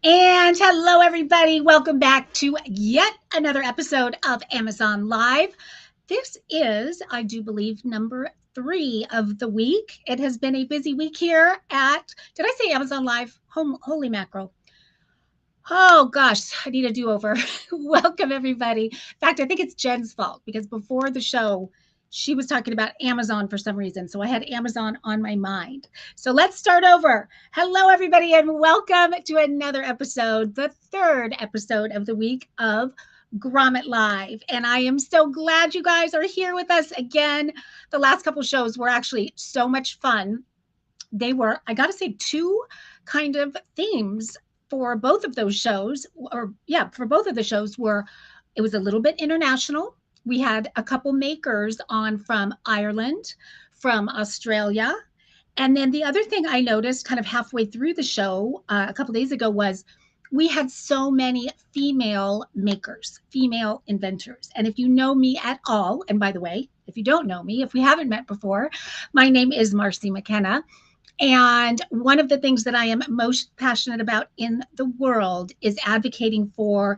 And hello, everybody. Welcome back to yet another episode of Amazon Live. This is, I do believe, number 3 of the week. It has been a busy week here at, did I say Amazon Live? Holy mackerel. Oh gosh, I need a do-over. Welcome, everybody. In fact, I think it's Jen's fault because before the show, she was talking about Amazon for some reason. So I had Amazon on my mind. So let's start over. Hello, everybody, and welcome to another episode, the 3rd episode of the week of Grommet Live. And I am so glad you guys are here with us again. The last couple shows were actually so much fun. They were, I got to say, 2 kind of themes for both of those shows, for both of the shows it was a little bit international. We had a couple makers on from Ireland, from Australia. And then the other thing I noticed kind of halfway through the show a couple days ago was we had so many female makers, female inventors. And if you know me at all, and by the way, if you don't know me, if we haven't met before, my name is Marcy McKenna. And one of the things that I am most passionate about in the world is advocating for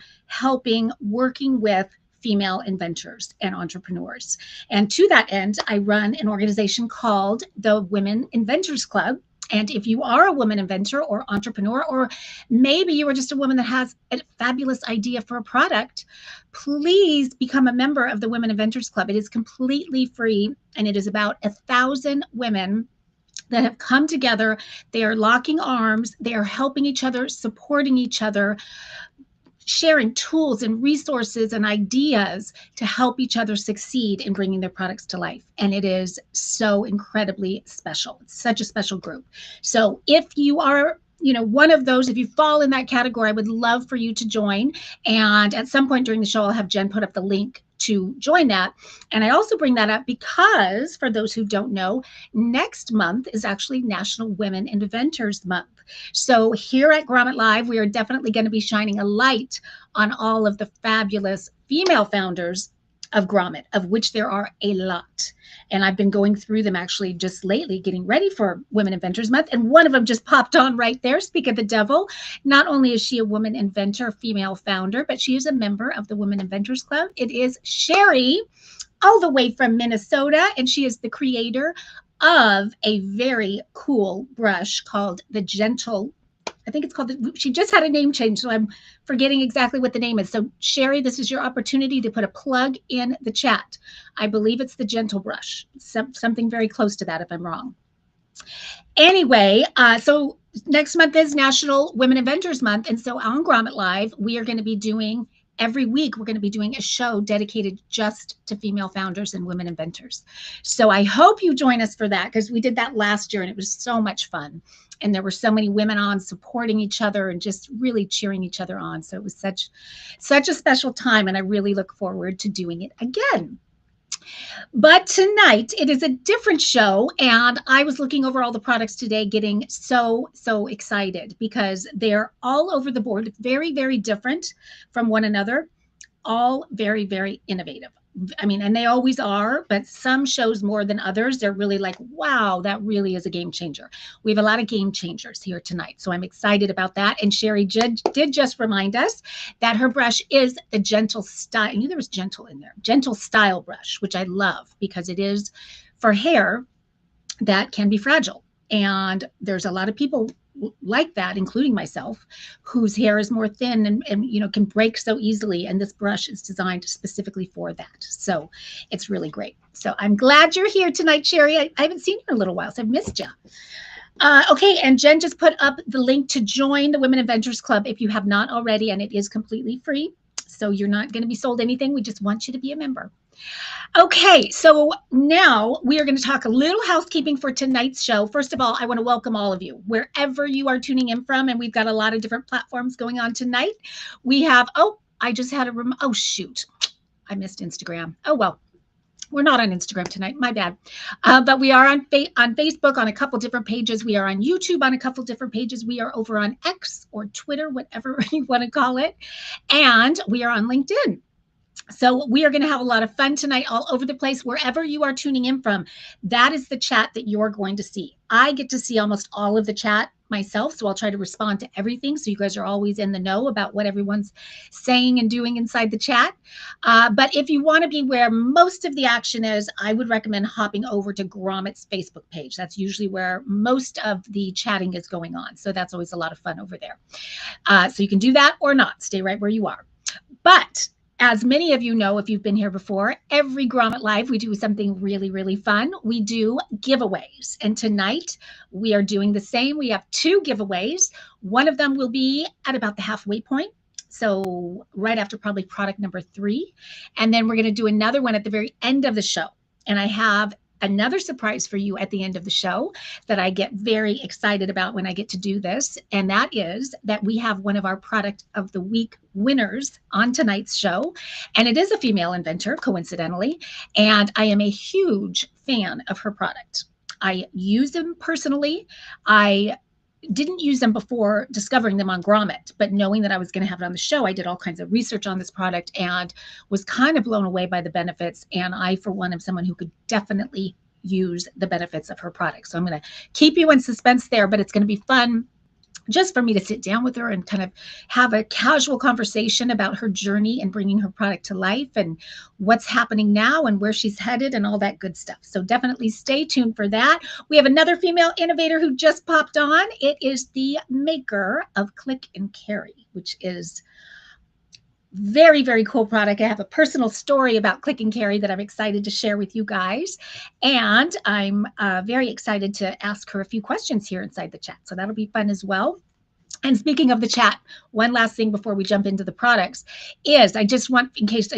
working with female inventors and entrepreneurs. And to that end, I run an organization called the Women Inventors Club. And if you are a woman inventor or entrepreneur, or maybe you are just a woman that has a fabulous idea for a product, please become a member of the Women Inventors Club. It is completely free, and it is about 1,000 women that have come together. They are locking arms. They are helping each other, supporting each other, sharing tools and resources and ideas to help each other succeed in bringing their products to life. And it is so incredibly special. It's such a special group. So if you are one of those, if you fall in that category, I would love for you to join. And at some point during the show, I'll have Jen put up the link to join that. And I also bring that up because, for those who don't know, next month is actually National Women Inventors Month. So here at Grommet Live, we are definitely going to be shining a light on all of the fabulous female founders of Grommet, of which there are a lot. And I've been going through them actually just lately, getting ready for Women Inventors Month. And one of them just popped on right there. Speak of the devil. Not only is she a woman inventor, female founder, but she is a member of the Women Inventors Club. It is Sherry, all the way from Minnesota. And she is the creator of a very cool brush called the Gentle. I think it's called, she just had a name change, so I'm forgetting exactly what the name is. So Sherry, this is your opportunity to put a plug in the chat. I believe it's the Gentle Brush, something very close to that if I'm wrong. Anyway, so next month is National Women Inventors Month. And so on Grommet Live, we are going to be doing, every week, we're going to be doing a show dedicated just to female founders and women inventors. So I hope you join us for that, because we did that last year and it was so much fun. And there were so many women on supporting each other and just really cheering each other on. So it was such a special time. And I really look forward to doing it again. But tonight it is a different show. And I was looking over all the products today, getting so excited because they're all over the board. Very, very different from one another. All very, very innovative. I mean, and they always are, but some shows more than others. They're really like, wow, that really is a game changer. We have a lot of game changers here tonight. So I'm excited about that. And Sherry did just remind us that her brush is the Gentle Style. I knew there was gentle in there. Gentle Style brush, which I love because it is for hair that can be fragile. And there's a lot of people like that, including myself, whose hair is more thin and can break so easily. And this brush is designed specifically for that. So it's really great. So I'm glad you're here tonight, Sherry. I haven't seen you in a little while, so I've missed you. Okay, and Jen just put up the link to join the Women Inventors Club if you have not already, and it is completely free. So you're not going to be sold anything. We just want you to be a member. Okay, so now we are going to talk a little housekeeping for tonight's show. First of all, I want to welcome all of you, wherever you are tuning in from, and we've got a lot of different platforms going on tonight. We have, I just had oh, shoot. I missed Instagram. Oh, well. We're not on Instagram tonight. My bad. But we are on Facebook on a couple different pages. We are on YouTube on a couple different pages. We are over on X or Twitter, whatever you want to call it. And we are on LinkedIn. So we are going to have a lot of fun tonight all over the place, wherever you are tuning in from. That is the chat that you're going to see. I get to see almost all of the chat myself, so I'll try to respond to everything, so you guys are always in the know about what everyone's saying and doing inside the chat. But if you want to be where most of the action is, I would recommend hopping over to Grommet's Facebook page. That's usually where most of the chatting is going on. So that's always a lot of fun over there. So you can do that or not. Stay right where you are. But as many of you know, if you've been here before, every Grommet Live, we do something really, really fun. We do giveaways. And tonight we are doing the same. We have 2 giveaways. One of them will be at about the halfway point. So right after probably product number 3. And then we're going to do another one at the very end of the show. And I have another surprise for you at the end of the show that I get very excited about when I get to do this. And that is that we have one of our product of the week winners on tonight's show. And it is a female inventor, coincidentally. And I am a huge fan of her product. I use them personally. I didn't use them before discovering them on Grommet, but knowing that I was going to have it on the show, I did all kinds of research on this product and was kind of blown away by the benefits. And I, for one, am someone who could definitely use the benefits of her product. So I'm going to keep you in suspense there, but it's going to be fun just for me to sit down with her and kind of have a casual conversation about her journey and bringing her product to life and what's happening now and where she's headed and all that good stuff. So definitely stay tuned for that. We have another female innovator who just popped on. It is the maker of Click and Carry, which is very, very cool product. I have a personal story about Click and Carry that I'm excited to share with you guys. And I'm very excited to ask her a few questions here inside the chat. So that'll be fun as well. And speaking of the chat, one last thing before we jump into the products is I just want, in case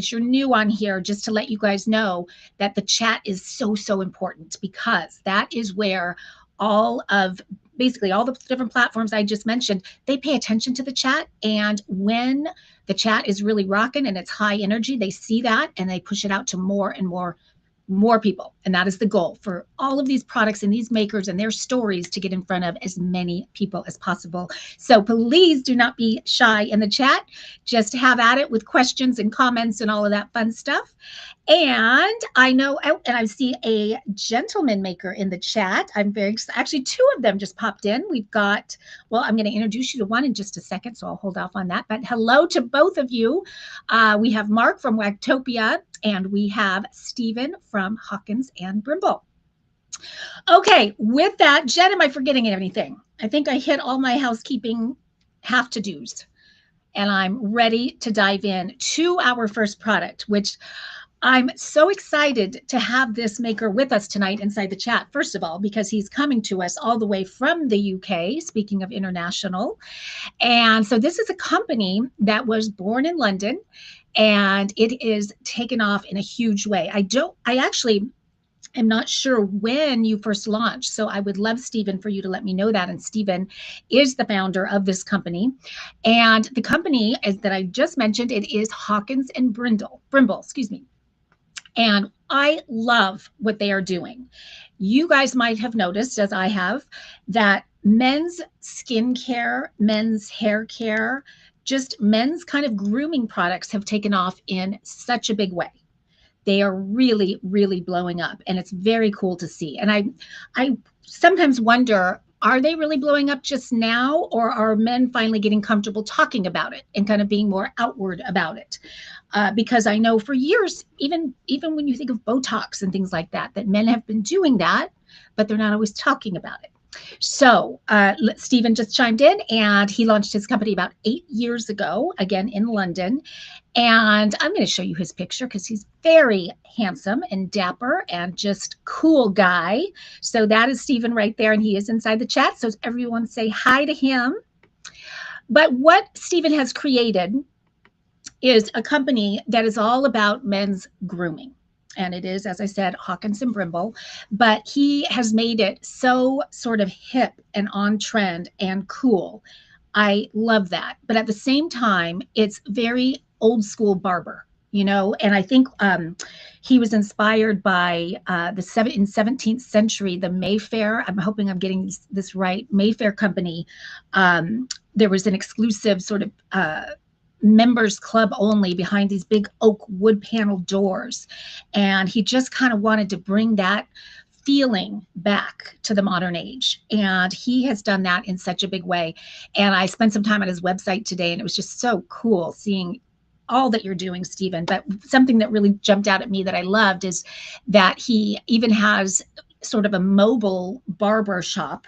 you're new on here, just to let you guys know that the chat is so, so important, because that is where basically all the different platforms I just mentioned, they pay attention to the chat. And when the chat is really rocking and it's high energy, they see that and they push it out to more and more people. And that is the goal for all of these products and these makers and their stories, to get in front of as many people as possible. So please do not be shy in the chat. Just have at it with questions and comments and all of that fun stuff. And I know, and I see a gentleman maker in the chat. I'm very excited. Actually, 2 of them just popped in. We've got, well, I'm going to introduce you to one in just a second, so I'll hold off on that. But hello to both of you. We have Mark from Wagtopia, and we have Stephen from Hawkins and Brimble. Okay, with that, Jen, am I forgetting anything? I think I hit all my housekeeping have-to-dos, and I'm ready to dive in to our first product, which I'm so excited to have this maker with us tonight inside the chat, first of all, because he's coming to us all the way from the UK, speaking of international. And so this is a company that was born in London, and it is taken off in a huge way. I actually am not sure when you first launched, so I would love, Stephen, for you to let me know that. And Stephen is the founder of this company. And the company that I just mentioned, it is Hawkins and Brimble, excuse me. And I love what they are doing. You guys might have noticed, as I have, that men's skincare, men's hair care, just men's kind of grooming products have taken off in such a big way. They are really, really blowing up, and it's very cool to see. And I sometimes wonder, are they really blowing up just now, or are men finally getting comfortable talking about it and kind of being more outward about it? Because I know for years, even when you think of Botox and things like that men have been doing that, but they're not always talking about it. So Stephen just chimed in, and he launched his company about 8 years ago, again in London. And I'm going to show you his picture because he's very handsome and dapper and just cool guy. So that is Stephen right there, and he is inside the chat. So everyone say hi to him. But what Stephen has created is a company that is all about men's grooming. And it is, as I said, Hawkins and Brimble, but he has made it so sort of hip and on trend and cool. I love that. But at the same time, it's very old school barber, you know, and I think he was inspired by in 17th century, the Mayfair. I'm hoping I'm getting this right. Mayfair company. There was an exclusive sort of members club only behind these big oak wood panel doors. And he just kind of wanted to bring that feeling back to the modern age. And he has done that in such a big way. And I spent some time on his website today, and it was just so cool seeing all that you're doing, Stephen. But something that really jumped out at me that I loved is that he even has sort of a mobile barber shop.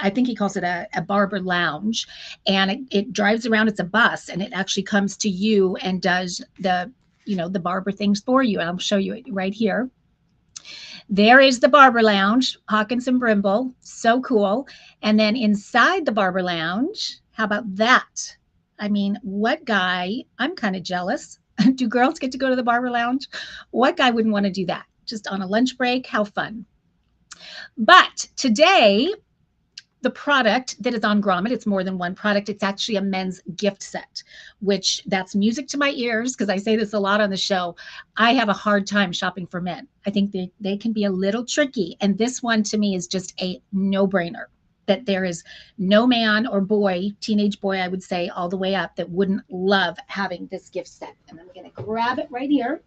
I think he calls it a barber lounge, and it drives around. It's a bus, and it actually comes to you and does the barber things for you. And I'll show you it right here. There is the barber lounge, Hawkins and Brimble. So cool. And then inside the barber lounge, how about that? I mean, what guy? I'm kind of jealous. Do girls get to go to the barber lounge? What guy wouldn't want to do that? Just on a lunch break? How fun. But today, the product that is on Grommet, it's more than one product. It's actually a men's gift set, which that's music to my ears because I say this a lot on the show. I have a hard time shopping for men. I think they can be a little tricky. And this one to me is just a no-brainer, that there is no man or boy, teenage boy, I would say all the way up, that wouldn't love having this gift set. And I'm going to grab it right here.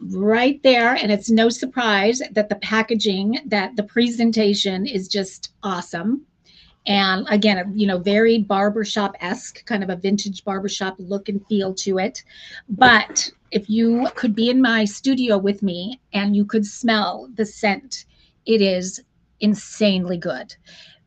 Right there. And it's no surprise that the packaging, that the presentation is just awesome. And again, very barbershop-esque, kind of a vintage barbershop look and feel to it. But if you could be in my studio with me and you could smell the scent, it is insanely good.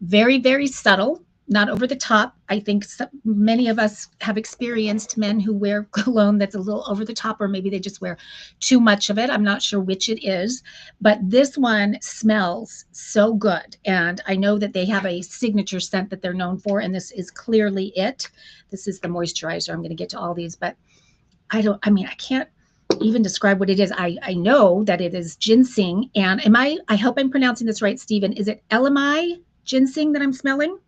Very, very subtle. Not over the top. I think many of us have experienced men who wear cologne that's a little over the top, or maybe they just wear too much of it. I'm not sure which it is, but this one smells so good. And I know that they have a signature scent that they're known for, and this is clearly it. This is the moisturizer. I'm going to get to all these, but I can't even describe what it is. I know that it is ginseng. And I hope I'm pronouncing this right, Stephen. Is it LMI ginseng that I'm smelling?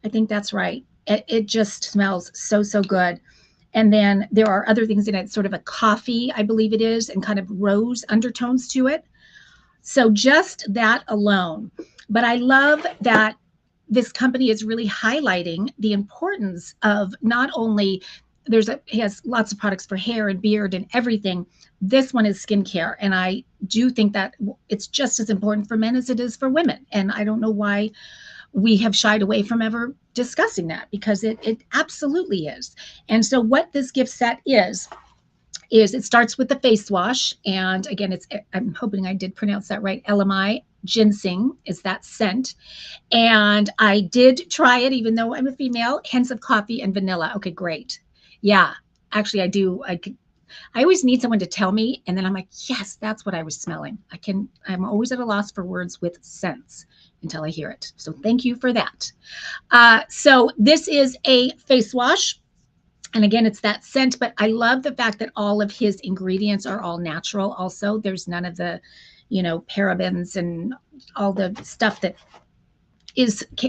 I think that's right. It just smells so, so good. And then there are other things in it, sort of a coffee, I believe it is, and kind of rose undertones to it. So just that alone. But I love that this company is really highlighting the importance of not only he has lots of products for hair and beard and everything. This one is skincare. And I do think that it's just as important for men as it is for women. And I don't know why we have shied away from ever discussing that, because it absolutely is. And so what this gift set is it starts with the face wash. And again, I'm hoping I did pronounce that right. LMI ginseng is that scent. And I did try it, even though I'm a female. Hints of coffee and vanilla. Okay, great. Yeah, actually I do. I always need someone to tell me, and then I'm like, yes, that's what I was smelling. I'm always at a loss for words with scents until I hear it. So thank you for that. So this is a face wash. And again, it's that scent, but I love the fact that all of his ingredients are all natural. Also, there's none of the, parabens and all the stuff that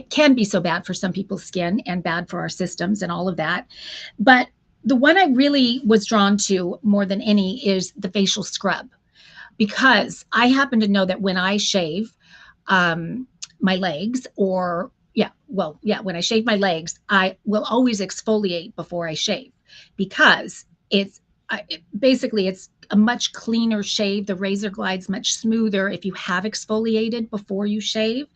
can be so bad for some people's skin and bad for our systems and all of that. But the one I really was drawn to more than any is the facial scrub, because I happen to know that when I shave my legs, when I shave my legs, I will always exfoliate before I shave, because it's a much cleaner shave. The razor glides much smoother if you have exfoliated before you shave,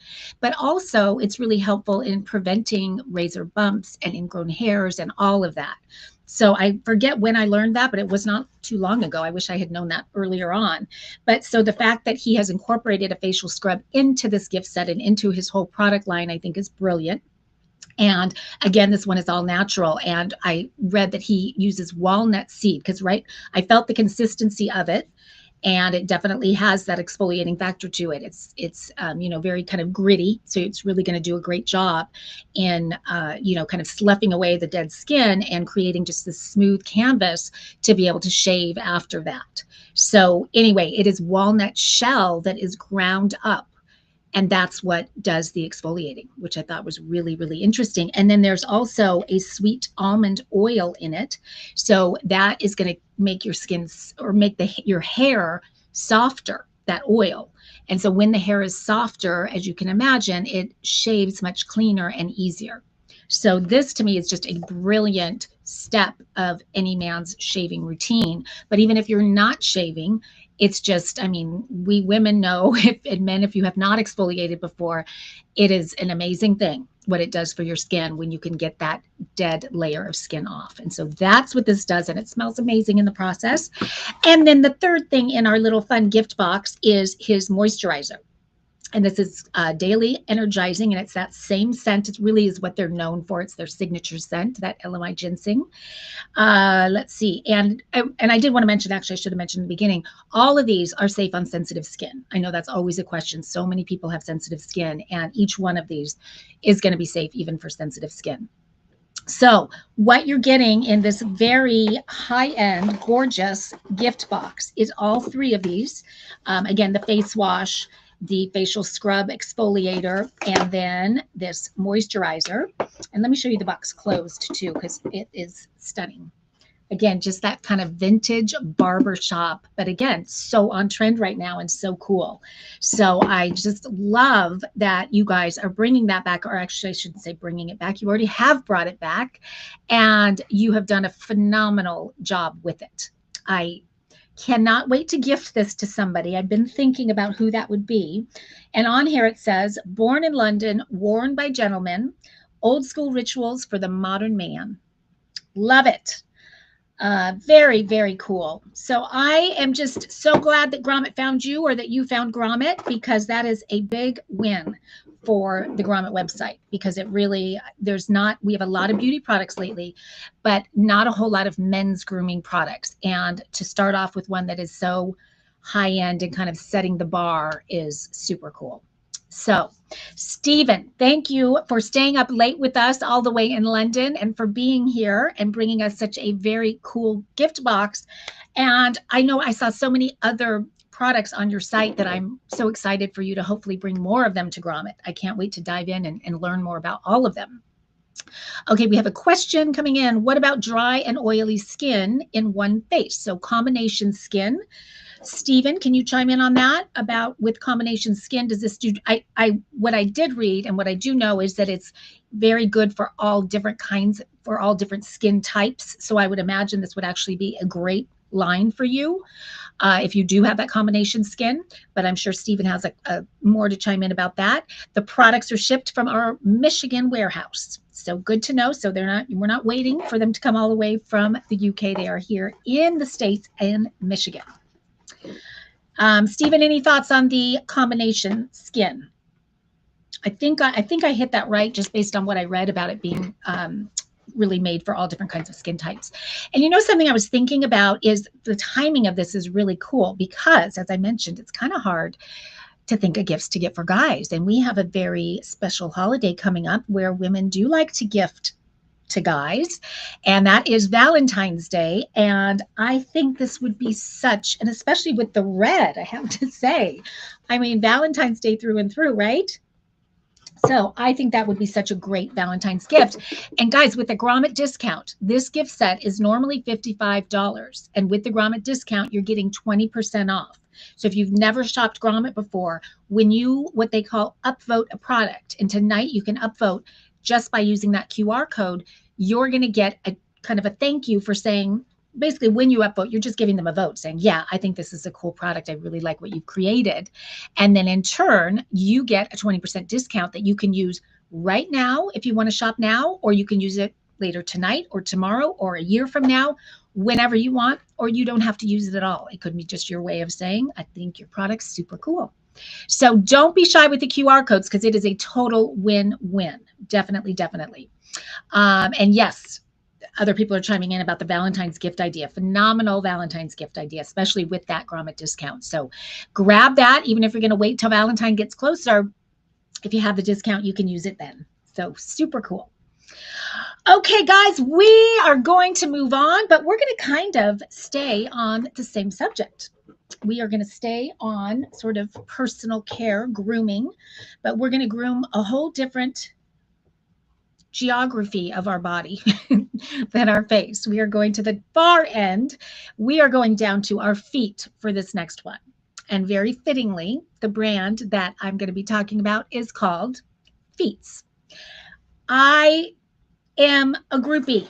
but also it's really helpful in preventing razor bumps and ingrown hairs and all of that. So I forget when I learned that, but it was not too long ago. I wish I had known that earlier on. But so the fact that he has incorporated a facial scrub into this gift set and into his whole product line, I think is brilliant. And again, this one is all natural. And I read that he uses walnut seed because, I felt the consistency of it. And it definitely has that exfoliating factor to it. It's very kind of gritty. So it's really going to do a great job in, kind of sloughing away the dead skin and creating just this smooth canvas to be able to shave after that. So anyway, it is walnut shell that is ground up. And that's what does the exfoliating, which I thought was really, really interesting. And then there's also a sweet almond oil in it. So that is going to make your skin or make your hair softer, that oil. And so when the hair is softer, as you can imagine, it shaves much cleaner and easier. So this to me is just a brilliant step of any man's shaving routine. But even if you're not shaving, it's just, I mean, we women know, and men, if you have not exfoliated before, it is an amazing thing what it does for your skin when you can get that dead layer of skin off. And so that's what this does. And it smells amazing in the process. And then the third thing in our little fun gift box is his moisturizer. And this is daily energizing, and it's that same scent. It really is what they're known for. It's their signature scent, that LMI ginseng. Let's see. And I did want to mention, actually, I should have mentioned in the beginning, all of these are safe on sensitive skin. I know that's always a question. So many people have sensitive skin, and each one of these is going to be safe even for sensitive skin. So what you're getting in this very high-end, gorgeous gift box is all three of these. Again, the face wash, the facial scrub exfoliator, and then this moisturizer. And let me show you the box closed too, because it is stunning. Again, just that kind of vintage barbershop, but again, so on trend right now and so cool. So I just love that you guys are bringing that back, or actually I shouldn't say bringing it back. You already have brought it back, and you have done a phenomenal job with it. I cannot wait to gift this to somebody. I've been thinking about who that would be. And on here it says, born in London, worn by gentlemen, old school rituals for the modern man. Love it. Very, very cool. So I am just so glad that Grommet found you, or that you found Grommet, because that is a big win for the Grommet website, because it really, we have a lot of beauty products lately, but not a whole lot of men's grooming products. And to start off with one that is so high end and kind of setting the bar is super cool. So, Stephen, thank you for staying up late with us all the way in London, and for being here and bringing us such a very cool gift box. And I know I saw so many other products on your site that I'm so excited for you to hopefully bring more of them to Grommet. I can't wait to dive in and learn more about all of them. Okay, we have a question coming in. What about dry and oily skin in one face? So combination skin. Stephen, can you chime in on that about with combination skin? Does this do, what I did read and what I do know is that it's very good for all different kinds, for all different skin types. So I would imagine this would actually be a great line for you if you do have that combination skin, but I'm sure Stephen has a more to chime in about that. The products are shipped from our Michigan warehouse. So good to know. So we're not waiting for them to come all the way from the UK. They are here in the States and Michigan. Stephen, any thoughts on the combination skin? I think I hit that right, just based on what I read about it being really made for all different kinds of skin types. And you know, something I was thinking about is the timing of this is really cool, because as I mentioned, it's kind of hard to think of gifts to get for guys. And we have a very special holiday coming up where women do like to gift to guys, and that is Valentine's Day. And I think this would be such, and especially with the red, I have to say, I mean, Valentine's Day through and through, right? So I think that would be such a great Valentine's gift. And guys, with the Grommet discount, this gift set is normally $55. And with the Grommet discount, you're getting 20% off. So if you've never shopped Grommet before, when you, what they call upvote a product, and tonight you can upvote just by using that QR code, you're going to get a kind of a thank you for saying, basically when you upvote, you're just giving them a vote saying, yeah, I think this is a cool product. I really like what you've created. And then in turn, you get a 20% discount that you can use right now if you want to shop now, or you can use it later tonight or tomorrow or a year from now, whenever you want, or you don't have to use it at all. It could be just your way of saying, I think your product's super cool. So don't be shy with the QR codes, because it is a total win-win. Definitely, definitely. And yes, other people are chiming in about the Valentine's gift idea. Phenomenal Valentine's gift idea, especially with that Grommet discount. So grab that, even if you're going to wait till Valentine gets closer. If you have the discount, you can use it then. So super cool. Okay, guys, we are going to move on, but we're going to kind of stay on the same subject. We are going to stay on sort of personal care, grooming, but we're going to groom a whole different geography of our body than our face. We are going to the far end. We are going down to our feet for this next one. And very fittingly, the brand that I'm going to be talking about is called Feets. I am a groupie.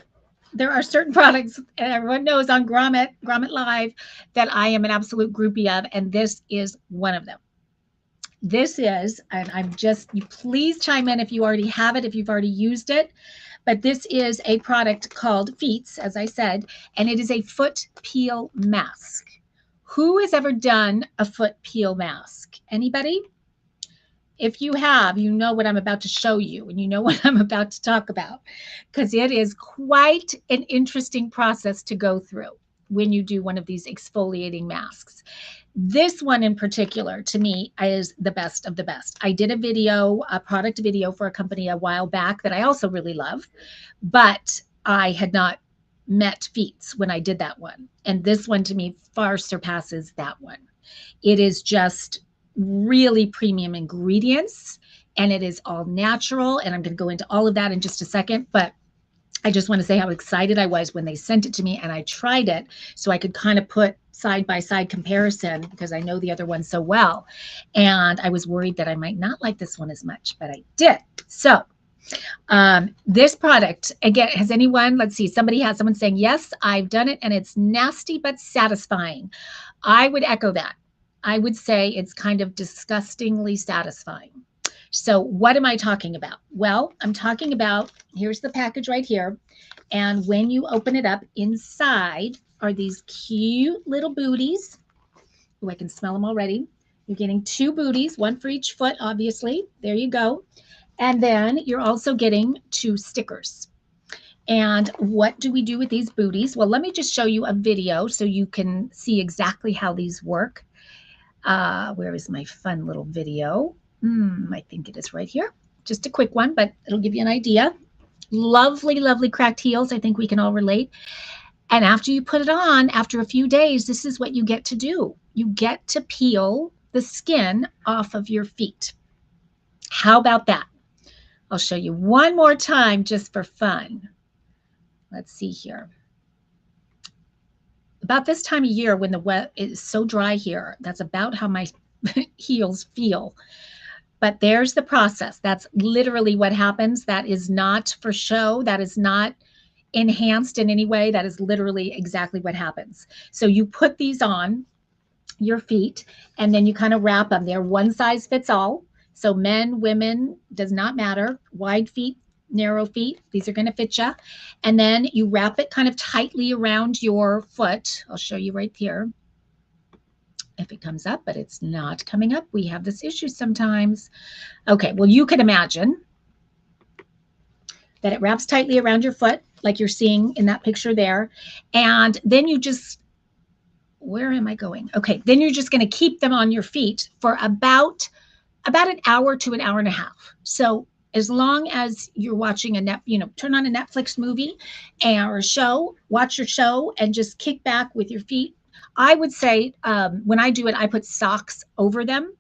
There are certain products, and everyone knows on Grommet Live, that I am an absolute groupie of, and this is one of them. This is, and I'm just, you please chime in if you already have it, if you've already used it, but this is a product called Feets, as I said, and it is a foot peel mask. Who has ever done a foot peel mask? Anybody? If you have, you know what I'm about to show you, and you know what I'm about to talk about, because it is quite an interesting process to go through when you do one of these exfoliating masks. This one in particular, to me, is the best of the best. I did a product video for a company a while back that I also really love, but I had not met Feets when I did that one. And this one to me far surpasses that one. It is just really premium ingredients, and it is all natural. And I'm going to go into all of that in just a second, but I just want to say how excited I was when they sent it to me and I tried it so I could kind of put side by side comparison, because I know the other one so well. And I was worried that I might not like this one as much, but I did. So this product, again, has anyone, let's see, someone saying, yes, I've done it and it's nasty but satisfying. I would echo that. I would say it's kind of disgustingly satisfying. So what am I talking about? Well, I'm talking about, here's the package right here. And when you open it up, inside are these cute little booties. Oh, I can smell them already. You're getting 2 booties, 1 for each foot, obviously. There you go. And then you're also getting 2 stickers. And what do we do with these booties? Well, let me just show you a video so you can see exactly how these work. Where is my fun little video? I think it is right here. Just a quick one, but it'll give you an idea. Lovely, lovely cracked heels. I think we can all relate. And after you put it on, after a few days, this is what you get to do. You get to peel the skin off of your feet. How about that? I'll show you one more time just for fun. Let's see here. About this time of year when the wet is so dry here, that's about how my heels feel. But there's the process. That's literally what happens. That is not for show. That is not enhanced in any way. That is literally exactly what happens. So you put these on your feet and then you kind of wrap them. They're one size fits all. So men, women, does not matter. Wide feet, narrow feet, these are going to fit you. And then you wrap it kind of tightly around your foot. I'll show you right here if it comes up, but it's not coming up. We have this issue sometimes. Okay, well, you can imagine that it wraps tightly around your foot like you're seeing in that picture there. And then you just, where am I going? Okay, then you're just going to keep them on your feet for about an hour to an hour and a half. So as long as you're watching turn on a Netflix movie or a show, watch your show and just kick back with your feet. I would say when I do it, I put socks over them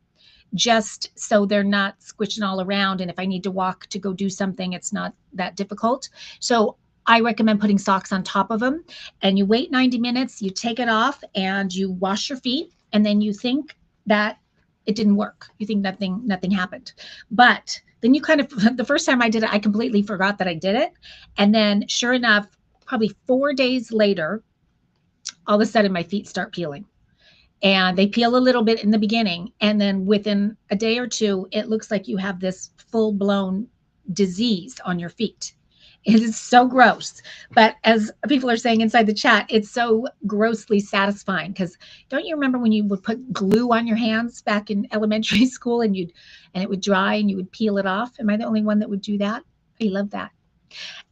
just so they're not squishing all around. And if I need to walk to go do something, it's not that difficult. So I recommend putting socks on top of them, and you wait 90 minutes, you take it off and you wash your feet, and then you think that it didn't work. You think nothing happened. But then you kind of, the first time I did it, I completely forgot that I did it. And then sure enough, probably 4 days later, all of a sudden my feet start peeling. And they peel a little bit in the beginning. And then within a day or two, it looks like you have this full-blown disease on your feet. It is so gross. But as people are saying inside the chat, it's so grossly satisfying. Because don't you remember when you would put glue on your hands back in elementary school and it would dry and you would peel it off? Am I the only one that would do that? I love that.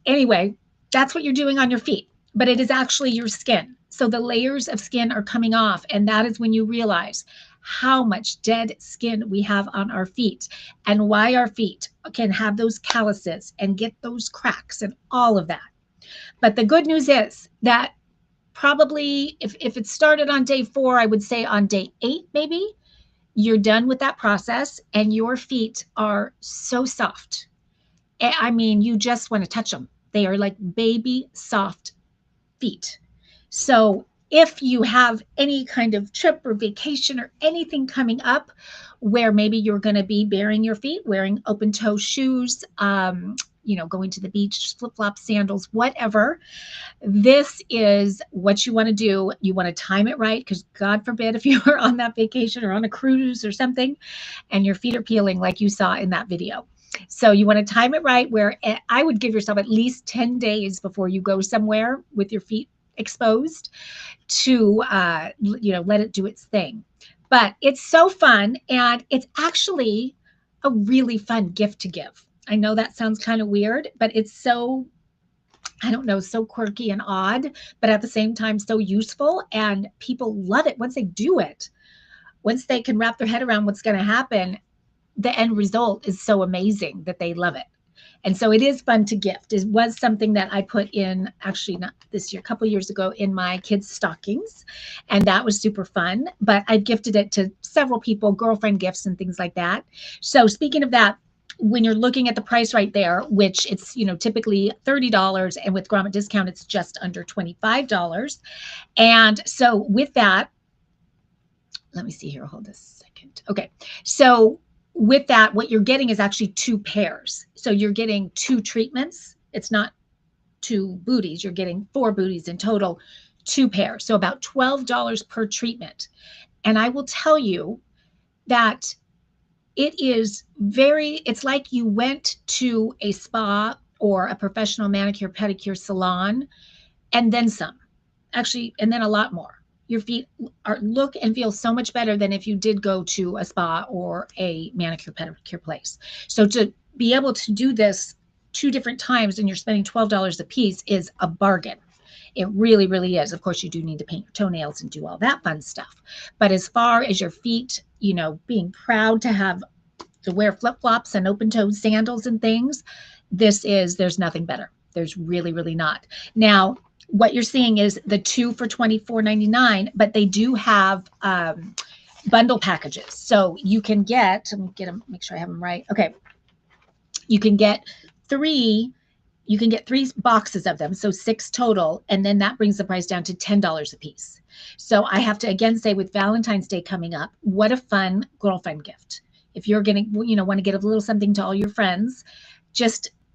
Anyway, that's what you're doing on your feet. But it is actually your skin. So the layers of skin are coming off. And that is when you realize how much dead skin we have on our feet and why our feet can have those calluses and get those cracks and all of that. But the good news is that probably if it started on day 4, I would say on day 8, maybe you're done with that process and your feet are so soft. I mean, you just want to touch them. They are like baby soft feet. So if you have any kind of trip or vacation or anything coming up where maybe you're going to be baring your feet, wearing open toe shoes, going to the beach, flip-flops, sandals, whatever. This is what you want to do. You want to time it right, because God forbid if you are on that vacation or on a cruise or something and your feet are peeling like you saw in that video. So you want to time it right, where I would give yourself at least 10 days before you go somewhere with your feet exposed to, let it do its thing. But it's so fun, and it's actually a really fun gift to give. I know that sounds kind of weird, but it's so, I don't know, so quirky and odd, but at the same time so useful, and people love it once they do it. Once they can wrap their head around what's going to happen, the end result is so amazing that they love it. And so it is fun to gift. It was something that I put in, actually not this year, a couple years ago, in my kids' stockings. And that was super fun. But I've gifted it to several people, girlfriend gifts and things like that. So speaking of that, when you're looking at the price right there, which it's, typically $30, and with Grommet discount, it's just under $25. And so with that, let me see here. Hold a second. Okay. So with that, what you're getting is actually 2 pairs. So you're getting 2 treatments. It's not 2 booties. You're getting 4 booties in total, 2 pairs. So about $12 per treatment. And I will tell you that it's like you went to a spa or a professional manicure, pedicure salon, and then some. Actually, and then a lot more. Your feet look and feel so much better than if you did go to a spa or a manicure pedicure place. So to be able to do this 2 different times and you're spending $12 a piece is a bargain. It really, really is. Of course, you do need to paint your toenails and do all that fun stuff. But as far as your feet, being proud to wear flip-flops and open-toed sandals and things, there's nothing better. There's really, really not. Now, what you're seeing is the 2 for $24.99, but they do have bundle packages. So you can get, let me get them, make sure I have them right. Okay. You can get 3 boxes of them. So 6 total. And then that brings the price down to $10 a piece. So I have to again say, with Valentine's Day coming up, what a fun girlfriend gift. If you're going to, want to get a little something to all your friends,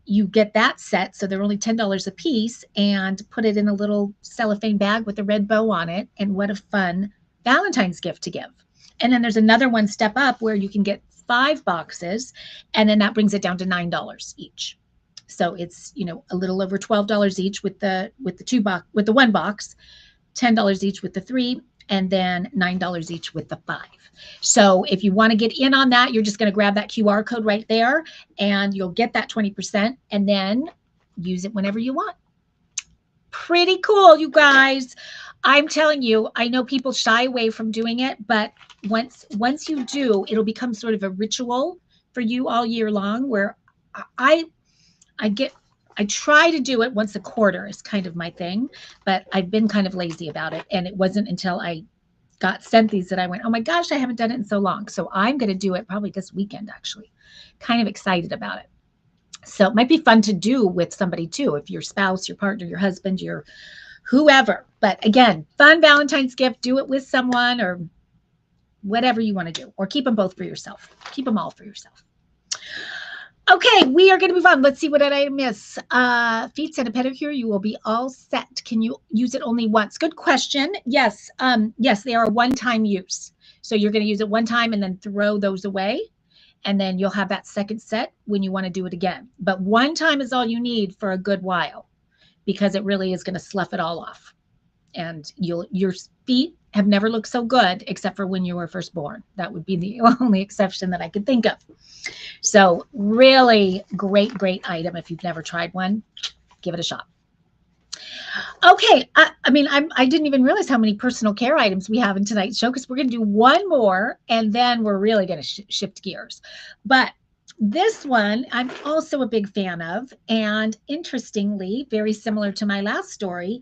you get that set. So they're only $10 a piece, and put it in a little cellophane bag with a red bow on it. And what a fun Valentine's gift to give. And then there's another one step up where you can get 5 boxes, and then that brings it down to $9 each. So it's, a little over $12 each with the 1 box, $10 each with the 3, and then $9 each with the 5. So if you want to get in on that, you're just going to grab that QR code right there, and you'll get that 20%, and then use it whenever you want. Pretty cool, you guys. I'm telling you, I know people shy away from doing it, but once you do, it'll become sort of a ritual for you all year long, where I try to do it once a quarter is kind of my thing, but I've been kind of lazy about it. And it wasn't until I got sent these that I went, oh my gosh, I haven't done it in so long. So I'm going to do it probably this weekend, actually. Kind of excited about it. So it might be fun to do with somebody too, if your spouse, your partner, your husband, your whoever. But again, fun Valentine's gift, do it with someone or whatever you want to do, or keep them both for yourself. Keep them all for yourself. Okay, we are going to move on. Let's see, what did I miss? Feet and a pedicure, you will be all set. Can you use it only once? Good question. Yes, yes, they are a one-time use. So you're going to use it one time and then throw those away. And then you'll have that second set when you want to do it again. But one time is all you need for a good while, because it really is going to slough it all off. And your feet have never looked so good except for when you were first born. That would be the only exception that I could think of. So really great, great item. If you've never tried one, give it a shot. Okay, I didn't even realize how many personal care items we have in tonight's show, because we're going to do one more and then we're really going to shift gears. But this one I'm also a big fan of, and interestingly, very similar to my last story,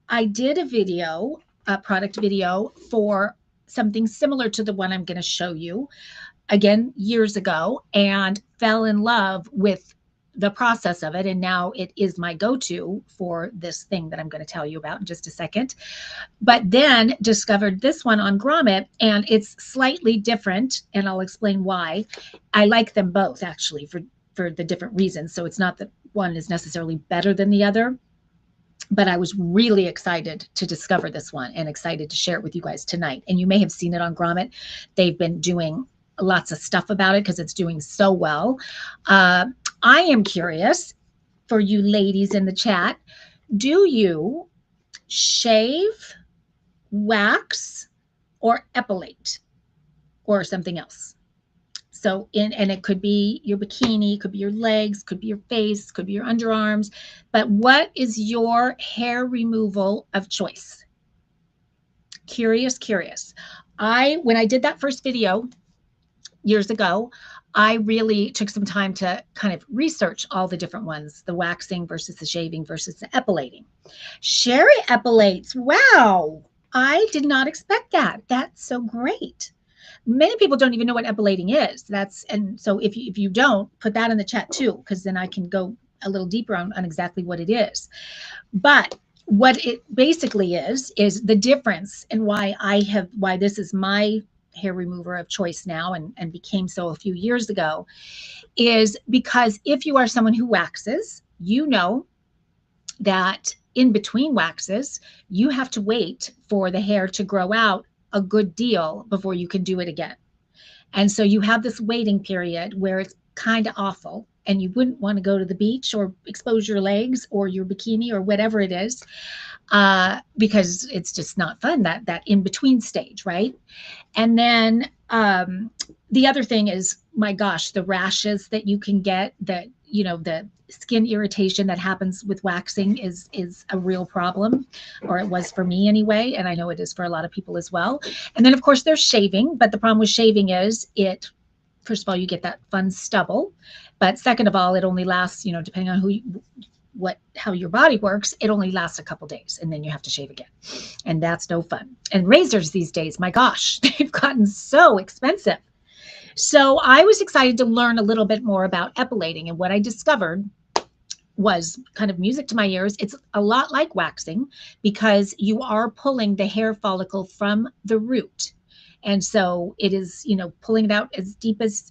I did a product video for something similar to the one I'm going to show you, again, years ago, and fell in love with the process of it. And now it is my go-to for this thing that I'm going to tell you about in just a second. But then discovered this one on Grommet, and it's slightly different, and I'll explain why. I like them both, actually, for for the different reasons. So it's not that one is necessarily better than the other, but I was really excited to discover this one and excited to share it with you guys tonight. And you may have seen it on Grommet. They've been doing lots of stuff about it because it's doing so well. I am curious for you ladies in the chat, do you shave, wax, or epilate, or something else? So and it could be your bikini, could be your legs, could be your face, could be your underarms. But what is your hair removal of choice? Curious. When I did that first video years ago, I really took some time to kind of research all the different ones, the waxing versus the shaving versus the epilating. Sherry epilates. Wow. I did not expect that. That's so great. Many people don't even know what epilating is. And so if you don't, put that in the chat too, because then I can go a little deeper on exactly what it is. But what it basically is the difference and why this is my hair remover of choice now and became so a few years ago, is because if you are someone who waxes, you know that in between waxes, you have to wait for the hair to grow out a good deal before you can do it again. And so you have this waiting period where it's kind of awful and you wouldn't want to go to the beach or expose your legs or your bikini or whatever it is, because it's just not fun, that in-between stage, right? And then the other thing is, my gosh, the rashes that you can get, the skin irritation that happens with waxing is a real problem, or it was for me anyway, and I know it is for a lot of people as well. And then of course there's shaving, but the problem with shaving is first of all, you get that fun stubble, but second of all, it only lasts, depending on how your body works, it only lasts a couple days and then you have to shave again. And that's no fun. And razors these days, my gosh, they've gotten so expensive. So I was excited to learn a little bit more about epilating, and what I discovered was kind of music to my ears. It's a lot like waxing because you are pulling the hair follicle from the root. And so it is, pulling it out as deep as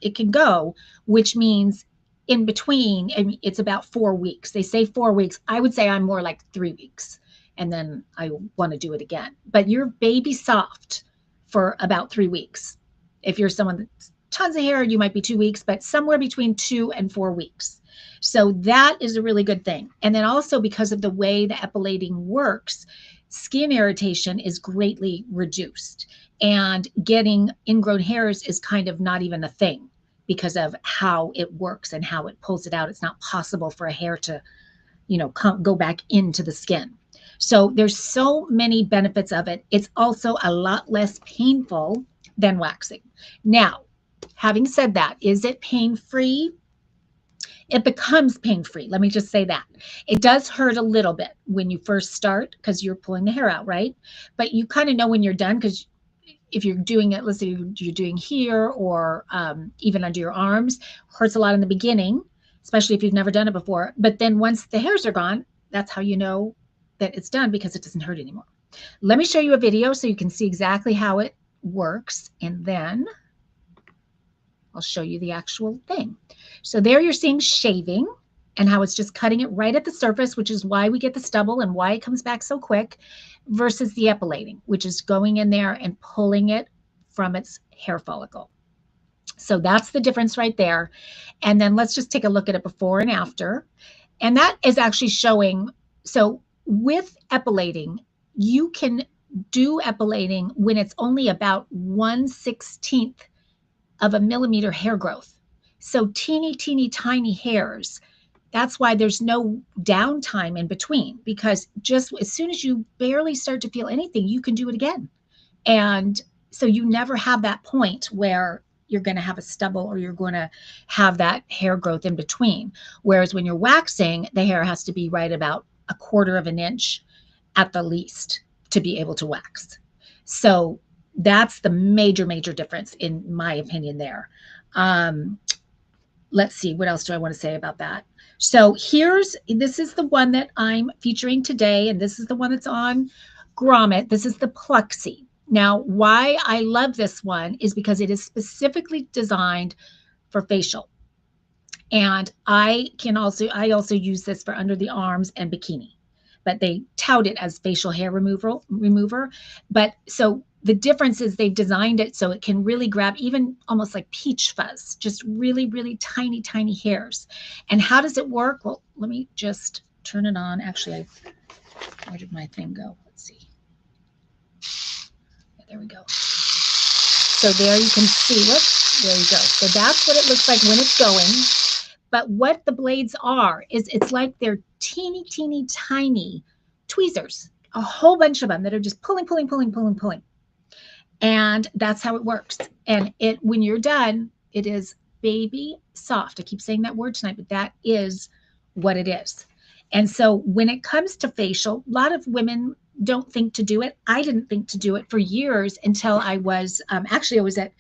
it can go, which means in between, and it's about 4 weeks. They say 4 weeks. I would say I'm more like 3 weeks, and then I want to do it again. But you're baby soft for about 3 weeks. If you're someone that's tons of hair, you might be 2 weeks, but somewhere between 2 and 4 weeks. So that is a really good thing. And then also because of the way the epilating works, skin irritation is greatly reduced, and getting ingrown hairs is kind of not even a thing because of how it works and how it pulls it out. It's not possible for a hair to, go back into the skin. So there's so many benefits of it. It's also a lot less painful than waxing. Now, having said that, is it pain-free? It becomes pain-free. Let me just say that. It does hurt a little bit when you first start because you're pulling the hair out, right? But you kind of know when you're done, because if you're doing it, let's say you're doing here or even under your arms, hurts a lot in the beginning, especially if you've never done it before. But then once the hairs are gone, that's how you know that it's done, because it doesn't hurt anymore. Let me show you a video so you can see exactly how it works, and then I'll show you the actual thing. So there you're seeing shaving and how it's just cutting it right at the surface, which is why we get the stubble and why it comes back so quick, versus the epilating, which is going in there and pulling it from its hair follicle. So that's the difference right there. And then let's just take a look at it before and after. And that is actually showing, so with epilating, you can do epilating when it's only about 1/16 of a millimeter hair growth. So teeny, teeny, tiny hairs. That's why there's no downtime in between, because just as soon as you barely start to feel anything, you can do it again. And so you never have that point where you're going to have a stubble or you're going to have that hair growth in between. Whereas when you're waxing, the hair has to be right about 1/4 of an inch at the least to be able to wax. So that's the major, major difference in my opinion there. Let's see, what else do I want to say about that? So this is the one that I'm featuring today, and this is the one that's on Grommet. This is the Pluxy. Now, why I love this one is because it is specifically designed for facial. And I also use this for under the arms and bikini, but they tout it as facial hair remover. But so the difference is they designed it so it can really grab even almost like peach fuzz, just really, really tiny, tiny hairs. And how does it work? Well, let me just turn it on. Actually, where did my thing go? Let's see. Yeah, there we go. So there you can see, there you go. So that's what it looks like when it's going. But what the blades are is it's like they're teeny, teeny, tiny tweezers, a whole bunch of them that are just pulling, pulling, pulling, pulling, pulling. And that's how it works. And when you're done, it is baby soft. I keep saying that word tonight, but that is what it is. And so when it comes to facial, a lot of women don't think to do it. I didn't think to do it for years until I was actually I was at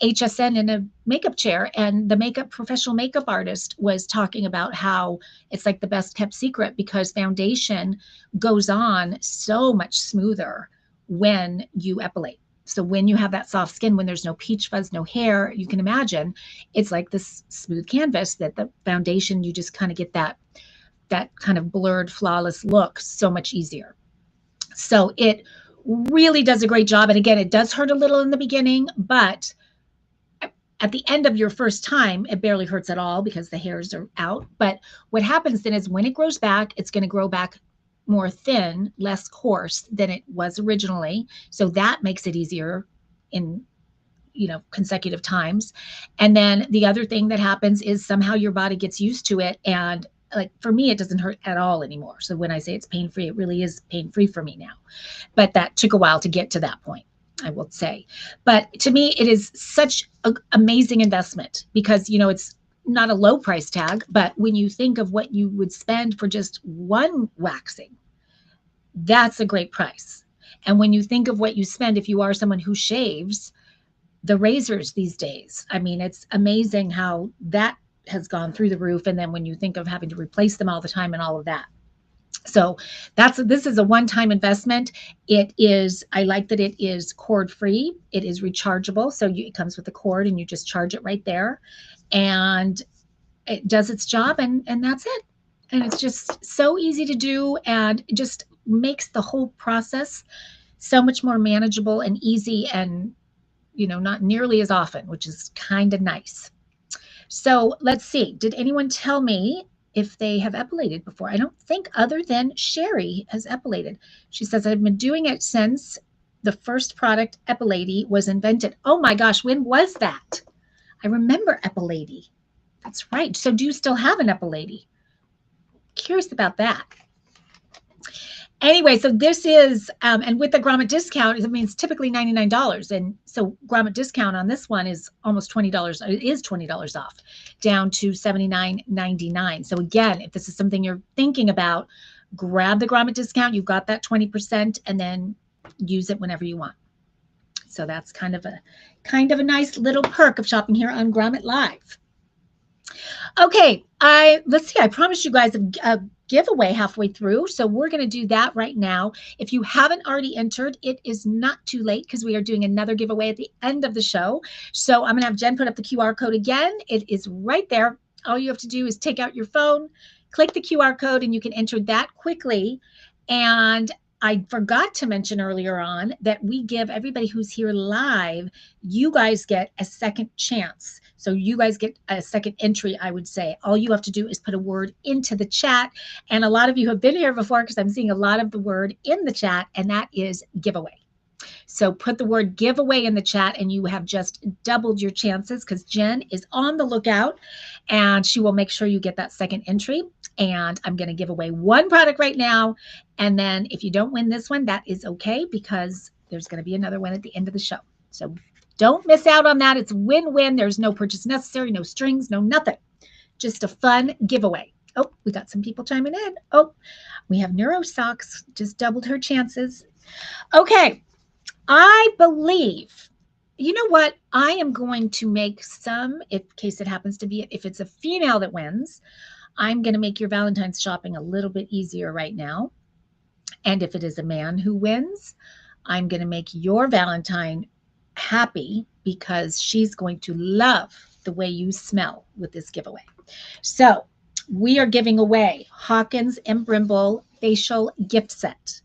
HSN in a makeup chair, and the professional makeup artist was talking about how it's like the best kept secret because foundation goes on so much smoother when you epilate. So when you have that soft skin, when there's no peach fuzz, no hair, you can imagine it's like this smooth canvas that the foundation, you just kind of get that kind of blurred, flawless look so much easier. So it really does a great job. And again, it does hurt a little in the beginning, but at the end of your first time, it barely hurts at all because the hairs are out. But what happens then is when it grows back, it's going to grow back more thin, less coarse than it was originally. So that makes it easier in, consecutive times. And then the other thing that happens is somehow your body gets used to it. And like for me, it doesn't hurt at all anymore. So when I say it's pain-free, it really is pain-free for me now. But that took a while to get to that point, I will say. But to me, it is such an amazing investment because, it's not a low price tag, but when you think of what you would spend for just one waxing, that's a great price. And when you think of what you spend, if you are someone who shaves, the razors these days, I mean, it's amazing how that has gone through the roof. And then when you think of having to replace them all the time and all of that. So this is a one-time investment. I like that it is cord free. It is rechargeable. So it comes with a cord and you just charge it right there and it does its job and that's it. And it's just so easy to do and it just makes the whole process so much more manageable and easy and, not nearly as often, which is kind of nice. So let's see. Did anyone tell me if they have epilated before? I don't think other than Sherry has epilated. She says, I've been doing it since the first product, Epilady, was invented. Oh my gosh, when was that? I remember Epilady. That's right. So do you still have an Epilady? Curious about that. Anyway, so this is, and with the Grommet discount, it means typically $99. And so Grommet discount on this one is almost $20. It is $20 off, down to $79.99. So again, if this is something you're thinking about, grab the Grommet discount. You've got that 20% and then use it whenever you want. So that's kind of a nice little perk of shopping here on Grommet Live. Okay, let's see. I promised you guys a giveaway halfway through, so we're going to do that right now. If you haven't already entered, it is not too late because we are doing another giveaway at the end of the show. So I'm going to have Jen put up the QR code again. It is right there. All you have to do is take out your phone, click the QR code, and you can enter that quickly. And I forgot to mention earlier on that we give everybody who's here live, you guys get a second chance. So you guys get a second entry, I would say. All you have to do is put a word into the chat. And a lot of you have been here before because I'm seeing a lot of the word in the chat, and that is giveaway. So put the word giveaway in the chat and you have just doubled your chances because Jen is on the lookout and she will make sure you get that second entry. And I'm going to give away one product right now. And then if you don't win this one, that is okay because there's going to be another one at the end of the show. So don't miss out on that. It's win-win. There's no purchase necessary, no strings, no nothing. Just a fun giveaway. Oh, we got some people chiming in. Oh, we have Neuro Socks. Just doubled her chances. Okay. I believe, you know what? I am going to make some, in case it happens to be, if it's a female that wins, I'm going to make your Valentine's shopping a little bit easier right now. And if it is a man who wins, I'm going to make your Valentine happy because she's going to love the way you smell with this giveaway. So we are giving away Hawkins and Brimble facial gift set.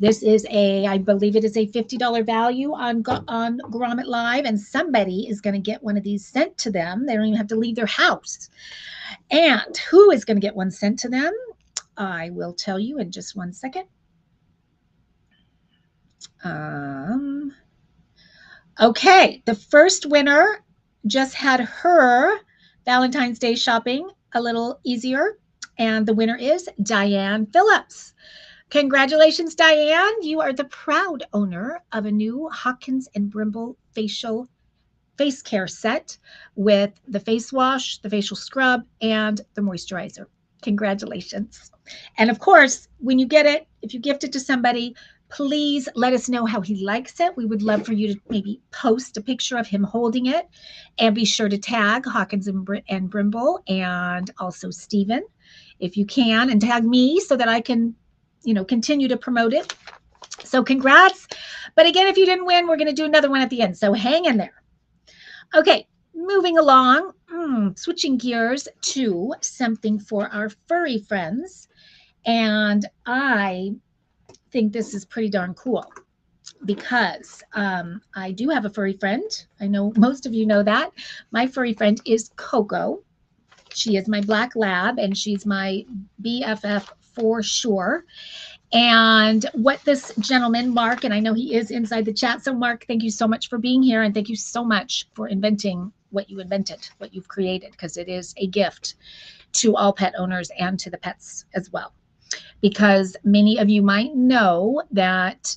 This is I believe it is a $50 value on Grommet Live, and somebody is going to get one of these sent to them. They don't even have to leave their house. And who is going to get one sent to them? I will tell you in just one second. Okay, the first winner just had her Valentine's Day shopping a little easier, and the winner is Diane Phillips. Congratulations, Diane. You are the proud owner of a new Hawkins and Brimble facial face care set with the face wash, the facial scrub, and the moisturizer. Congratulations. And of course, when you get it, if you gift it to somebody, please let us know how he likes it. We would love for you to maybe post a picture of him holding it, and be sure to tag Hawkins and Brimble, and also Stephen, if you can, and tag me so that I can, continue to promote it. So congrats. But again, if you didn't win, we're going to do another one at the end. So hang in there. Okay, moving along, switching gears to something for our furry friends. And I think this is pretty darn cool because I do have a furry friend. I know most of you know that. My furry friend is Coco. She is my black lab, and she's my BFF for sure. And what this gentleman, Mark, and I know he is inside the chat. So Mark, thank you so much for being here. And thank you so much for inventing what you invented, what you've created, because it is a gift to all pet owners and to the pets as well. Because many of you might know that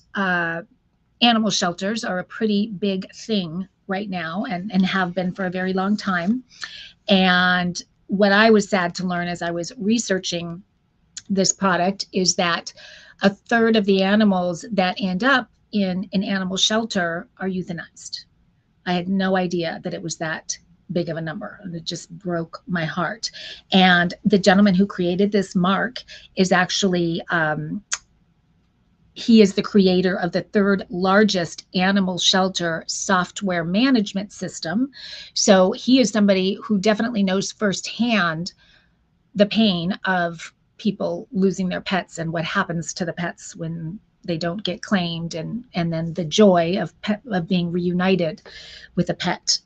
animal shelters are a pretty big thing right now, and have been for a very long time. And what I was sad to learn as I was researching this product is that a third of the animals that end up in an animal shelter are euthanized. I had no idea that it was that big of a number, and it just broke my heart. And the gentleman who created this, Mark, is actually he is the creator of the third largest animal shelter software management system. So he is somebody who definitely knows firsthand the pain of people losing their pets and what happens to the pets when they don't get claimed, and then the joy of being reunited with a pet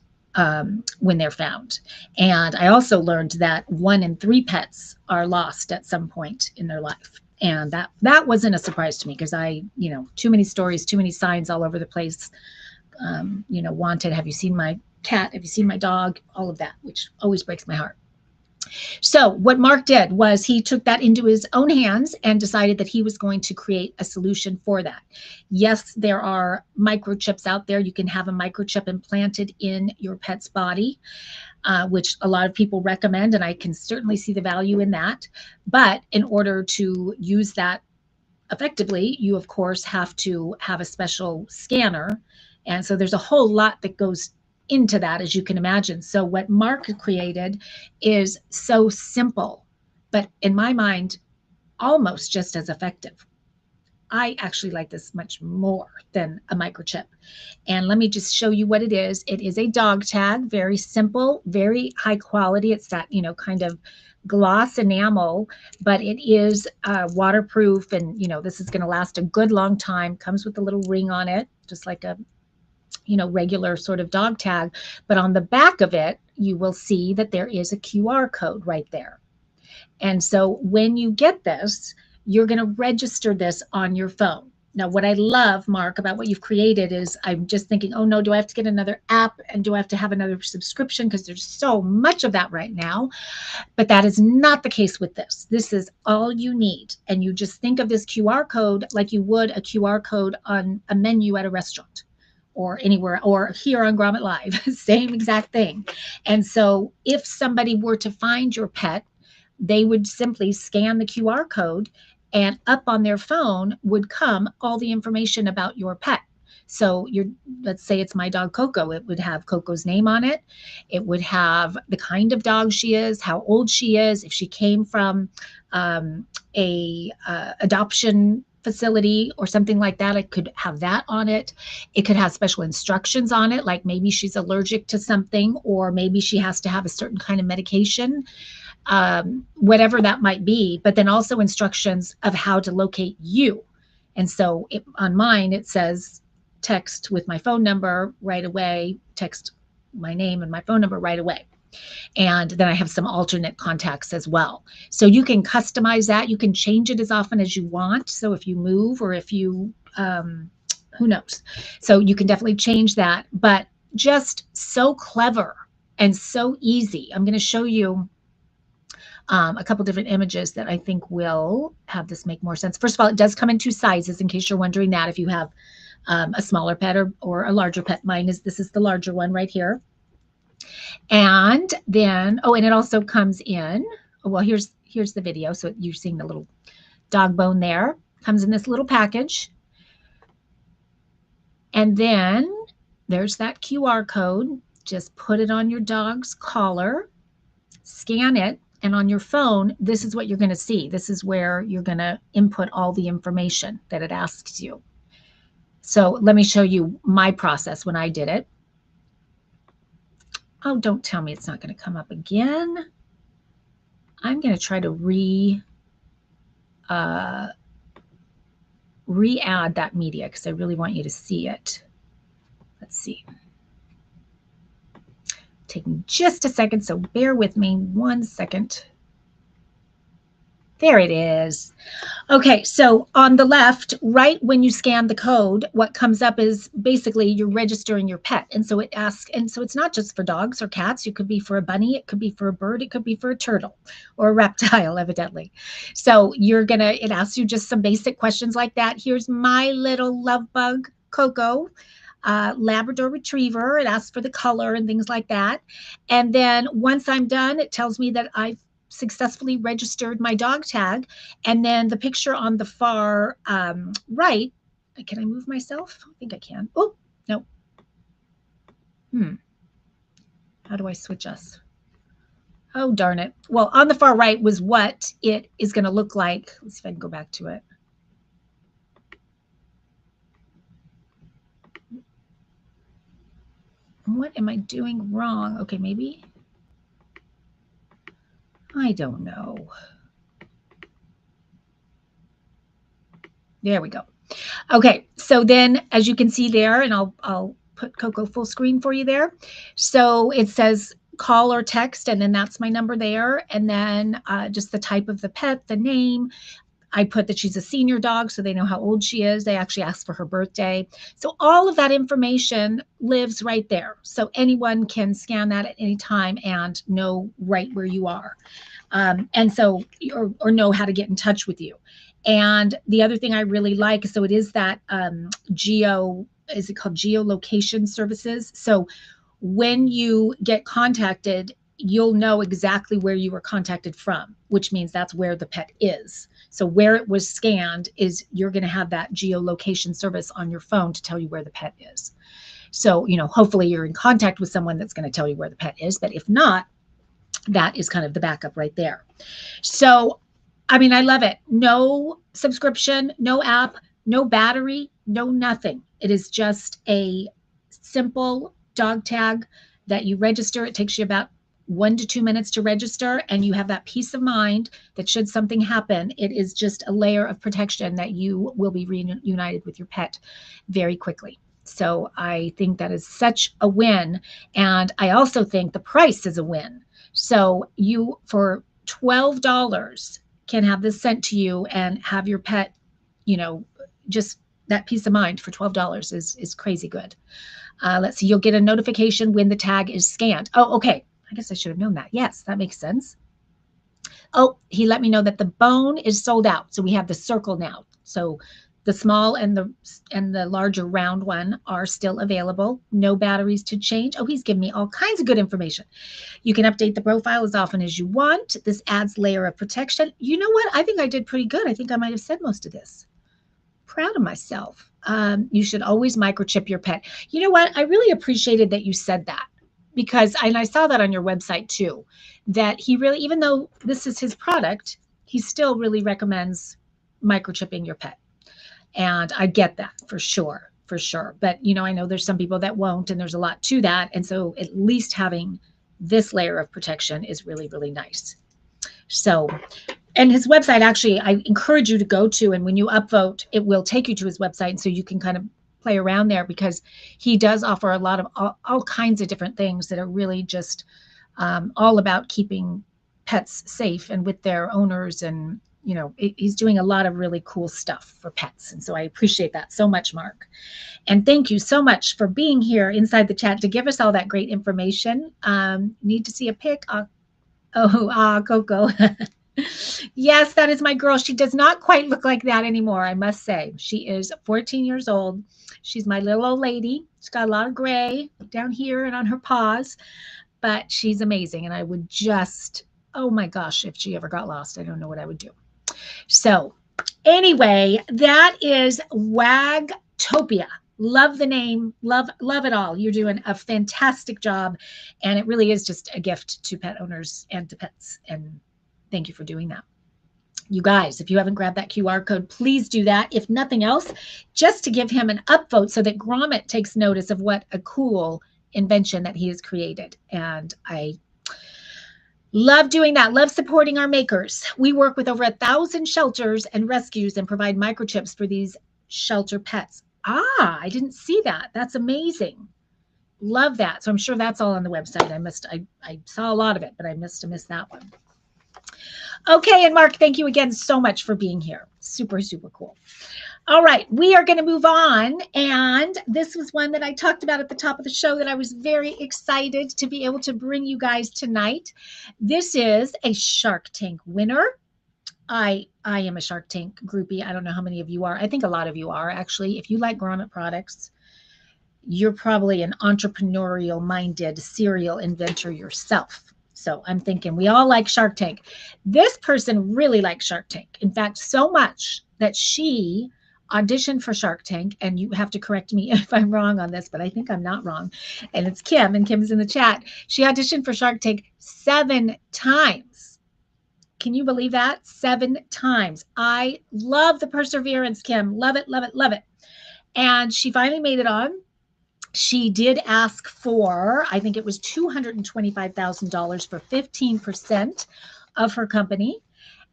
when they're found. And I also learned that 1 in 3 pets are lost at some point in their life. And that wasn't a surprise to me, because too many stories, too many signs all over the place. Wanted, have you seen my cat? Have you seen my dog? All of that, which always breaks my heart. So what Mark did was he took that into his own hands and decided that he was going to create a solution for that. Yes, there are microchips out there. You can have a microchip implanted in your pet's body, which a lot of people recommend, and I can certainly see the value in that. But in order to use that effectively, you, of course, have to have a special scanner. And so there's a whole lot that goes into that, as you can imagine. So what Mark created is so simple, but in my mind, almost just as effective. I actually like this much more than a microchip. And let me just show you what it is. It is a dog tag, very simple, very high quality. It's that, kind of gloss enamel, but it is waterproof, and, this is going to last a good long time. Comes with a little ring on it, just like a regular sort of dog tag. But on the back of it, you will see that there is a QR code right there. And so when you get this, you're going to register this on your phone. Now, what I love, Mark, about what you've created is I'm just thinking, oh no, do I have to get another app, and do I have to have another subscription? Because there's so much of that right now. But that is not the case with this. This is all you need. And you just think of this QR code like you would a QR code on a menu at a restaurant, or anywhere, or here on Grommet Live, same exact thing. And so if somebody were to find your pet, they would simply scan the QR code, and up on their phone would come all the information about your pet. So let's say it's my dog Coco. It would have Coco's name on it. It would have the kind of dog she is, how old she is, if she came from a adoption facility or something like that, it could have that on it. It could have special instructions on it, like maybe she's allergic to something, or maybe she has to have a certain kind of medication, whatever that might be, but then also instructions of how to locate you. And so on mine, it says text with my phone number right away, text my name and my phone number right away. And then I have some alternate contacts as well. So you can customize that. You can change it as often as you want. So if you move or if you, who knows? So you can definitely change that, but just so clever and so easy. I'm going to show you a couple different images that I think will have this make more sense. First of all, it does come in 2 sizes, in case you're wondering that, if you have a smaller pet or a larger pet. This is the larger one right here. And then, and it also comes in, well, here's the video. So you're seeing the little dog bone there. Comes in this little package. And then there's that QR code. Just put it on your dog's collar, scan it, and on your phone, this is what you're going to see. This is where you're going to input all the information that it asks you. So let me show you my process when I did it. Oh, don't tell me it's not going to come up again. I'm going to try to re-add that media because I really want you to see it. Let's see. Taking just a second, so bear with me 1 second. There it is. Okay, so on the left, right when you scan the code, what comes up is basically you're registering your pet. And so it asks, and so it's not just for dogs or cats. It could be for a bunny, it could be for a bird, it could be for a turtle or a reptile, evidently. So it asks you just some basic questions like that. Here's my little love bug, Coco. Labrador Retriever. It asks for the color and things like that. And then once I'm done, it tells me that I've successfully registered my dog tag. And then the picture on the far right, can I move myself? I think I can. Oh, no. How do I switch us? Oh, darn it. Well, on the far right was what it is going to look like. Let's see if I can go back to it. What am I doing wrong? Okay, maybe. I don't know. There we go. Okay, so then as you can see there, and I'll put Coco full screen for you there. So it says call or text, and then that's my number there. And then just the type of the pet, the name. I put that she's a senior dog, so they know how old she is. They actually ask for her birthday. So all of that information lives right there. So anyone can scan that at any time and know right where you are. And so, or know how to get in touch with you. And the other thing I really like, so it is that is it called geolocation services? So when you get contacted, you'll know exactly where you were contacted from, which means that's where the pet is. So where it was scanned is you're going to have that geolocation service on your phone to tell you where the pet is. So, hopefully you're in contact with someone that's going to tell you where the pet is. But if not, that is kind of the backup right there. So, I mean, I love it. No subscription, no app, no battery, no nothing. It is just a simple dog tag that you register. It takes you about 1 to 2 minutes to register, and you have that peace of mind that should something happen, it is just a layer of protection that you will be reunited with your pet very quickly. So I think that is such a win. And I also think the price is a win. So you, for $12, can have this sent to you and have your pet, just that peace of mind for $12 is crazy good. Let's see, you'll get a notification when the tag is scanned. Oh, okay. I guess I should have known that. Yes, that makes sense. Oh, he let me know that the bone is sold out. So we have the circle now. So the small and the larger round one are still available. No batteries to change. Oh, he's giving me all kinds of good information. You can update the profile as often as you want. This adds layer of protection. You know what? I think I did pretty good. I think I might have said most of this. Proud of myself. You should always microchip your pet. You know what? I really appreciated that you said that. Because, and I saw that on your website too, that he really, even though this is his product, he still really recommends microchipping your pet. And I get that for sure, for sure. But, you know, I know there's some people that won't, and there's a lot to that. And so at least having this layer of protection is really, really nice. So, and his website, actually, I encourage you to go to, and when you upvote, it will take you to his website. And so you can kind of play around there, because he does offer a lot of all kinds of different things that are really just all about keeping pets safe and with their owners. And, you know, he's doing a lot of really cool stuff for pets. And so I appreciate that so much, Mark. And thank you so much for being here inside the chat to give us all that great information. Need to see a pic. Coco. Yes, that is my girl. She does not quite look like that anymore, I must say. She is 14 years old. She's my little old lady. She's got a lot of gray down here and on her paws, but she's amazing. And I would just, oh my gosh, if she ever got lost, I don't know what I would do. So anyway, that is Wagtopia. Love the name. Love it all. You're doing a fantastic job. And it really is just a gift to pet owners and to pets. And thank you for doing that. You guys, if you haven't grabbed that QR code, please do that. If nothing else, just to give him an upvote so that Grommet takes notice of what a cool invention that he has created. And I love doing that. Love supporting our makers. We work with over 1,000 shelters and rescues and provide microchips for these shelter pets. I didn't see that. That's amazing. Love that. So I'm sure that's all on the website. I saw a lot of it, but I must have missed that one. Okay, and Mark, thank you again so much for being here. Super, super cool. All right, we are going to move on. And this was one that I talked about at the top of the show that I was very excited to be able to bring you guys tonight. This is a Shark Tank winner. I am a Shark Tank groupie. I don't know how many of you are. I think a lot of you are, actually. If you like Grommet products, you're probably an entrepreneurial-minded serial inventor yourself. So I'm thinking we all like Shark Tank. This person really likes Shark Tank. In fact, so much that she auditioned for Shark Tank, and you have to correct me if I'm wrong on this, but I think I'm not wrong. And it's Kim, and Kim's in the chat. She auditioned for Shark Tank 7 times. Can you believe that? 7 times. I love the perseverance, Kim. Love it, love it, love it. And she finally made it on. She did ask for, I think it was $225,000 for 15% of her company.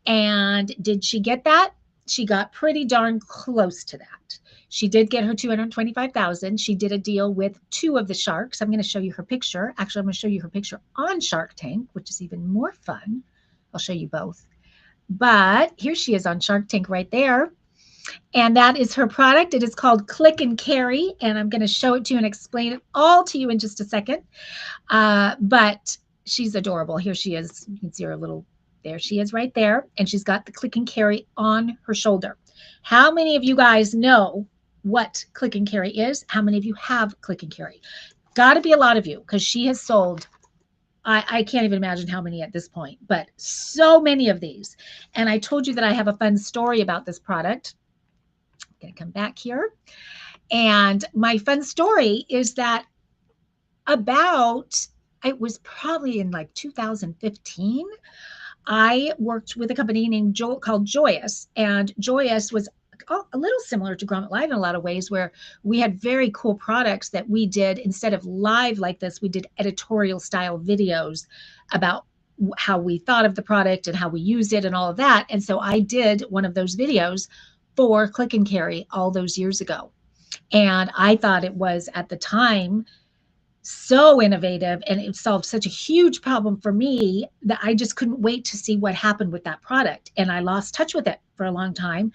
And did she get that? She got pretty darn close to that. She did get her $225,000. She did a deal with 2 of the sharks. I'm going to show you her picture. Actually, I'm going to show you her picture on Shark Tank, which is even more fun. I'll show you both. But here she is on Shark Tank right there. And that is her product. It is called Click and Carry. And I'm going to show it to you and explain it all to you in just a second. But she's adorable. Here she is. You can see her little, there she is right there. And she's got the Click and Carry on her shoulder. How many of you guys know what Click and Carry is? How many of you have Click and Carry? Got to be a lot of you, because she has sold, I can't even imagine how many at this point, but so many of these. And I told you that I have a fun story about this product. I'm going to come back here. And my fun story is that it was probably in like 2015, I worked with a company named called Joyous. And Joyous was a little similar to Grommet Live in a lot of ways, where we had very cool products that we did. Instead of live like this, we did editorial style videos about how we thought of the product and how we used it and all of that. And so I did one of those videos for Click and Carry all those years ago. And I thought it was, at the time, so innovative, and it solved such a huge problem for me that I just couldn't wait to see what happened with that product. And I lost touch with it for a long time,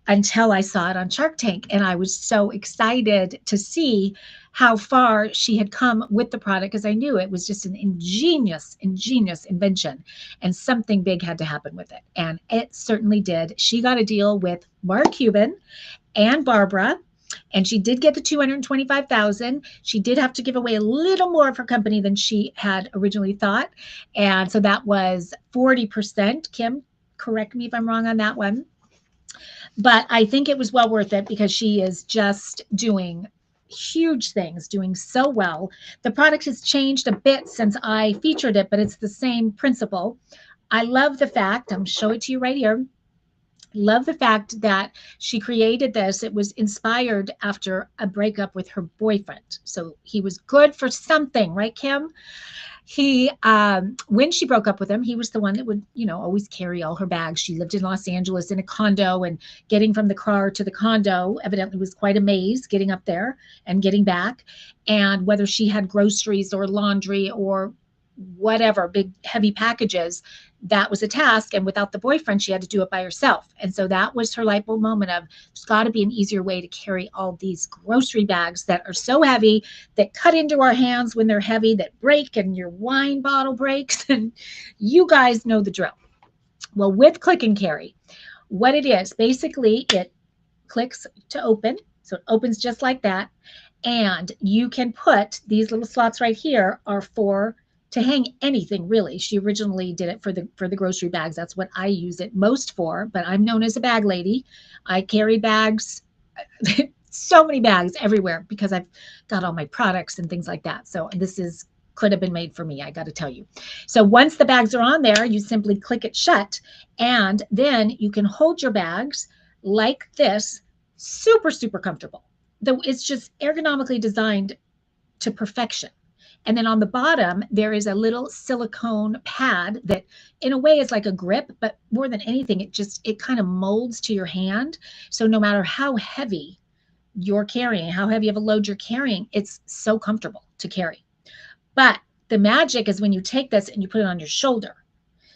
until I saw it on Shark Tank. And I was so excited to see how far she had come with the product, because I knew it was just an ingenious invention, and something big had to happen with it. And it certainly did. She got a deal with Mark Cuban and Barbara, and she did get the $225,000. She did have to give away a little more of her company than she had originally thought. And so that was 40%. Kim, correct me if I'm wrong on that one. But I think it was well worth it, because she is just doing huge things, doing so well. The product has changed a bit since I featured it, but it's the same principle. I love the fact, I'm showing it to you right here, Love the fact that she created this. It was inspired after a breakup with her boyfriend. So he was good for something, right, Kim? He when she broke up with him, he was the one that would, always carry all her bags. She lived in Los Angeles in a condo, and getting from the car to the condo evidently was quite a maze, getting up there and getting back. And whether she had groceries or laundry or whatever, big heavy packages, that was a task. And without the boyfriend, she had to do it by herself. And so that was her light bulb moment of, there's got to be an easier way to carry all these grocery bags that are so heavy, that cut into our hands when they're heavy, that break, and your wine bottle breaks. And you guys know the drill. Well, with Click and Carry, what it is, basically it clicks to open. So it opens just like that. And you can put these little slots right here are for to hang anything, really. She originally did it for the grocery bags. That's what I use it most for, but I'm known as a bag lady. I carry bags, so many bags everywhere, because I've got all my products and things like that. So this could have been made for me, I got to tell you. So once the bags are on there, you simply click it shut, and then you can hold your bags like this. Super, super comfortable. Though it's just ergonomically designed to perfection. And then on the bottom, there is a little silicone pad that in a way is like a grip, but more than anything, it kind of molds to your hand. So no matter how heavy you're carrying, how heavy of a load you're carrying, it's so comfortable to carry. But the magic is when you take this and you put it on your shoulder,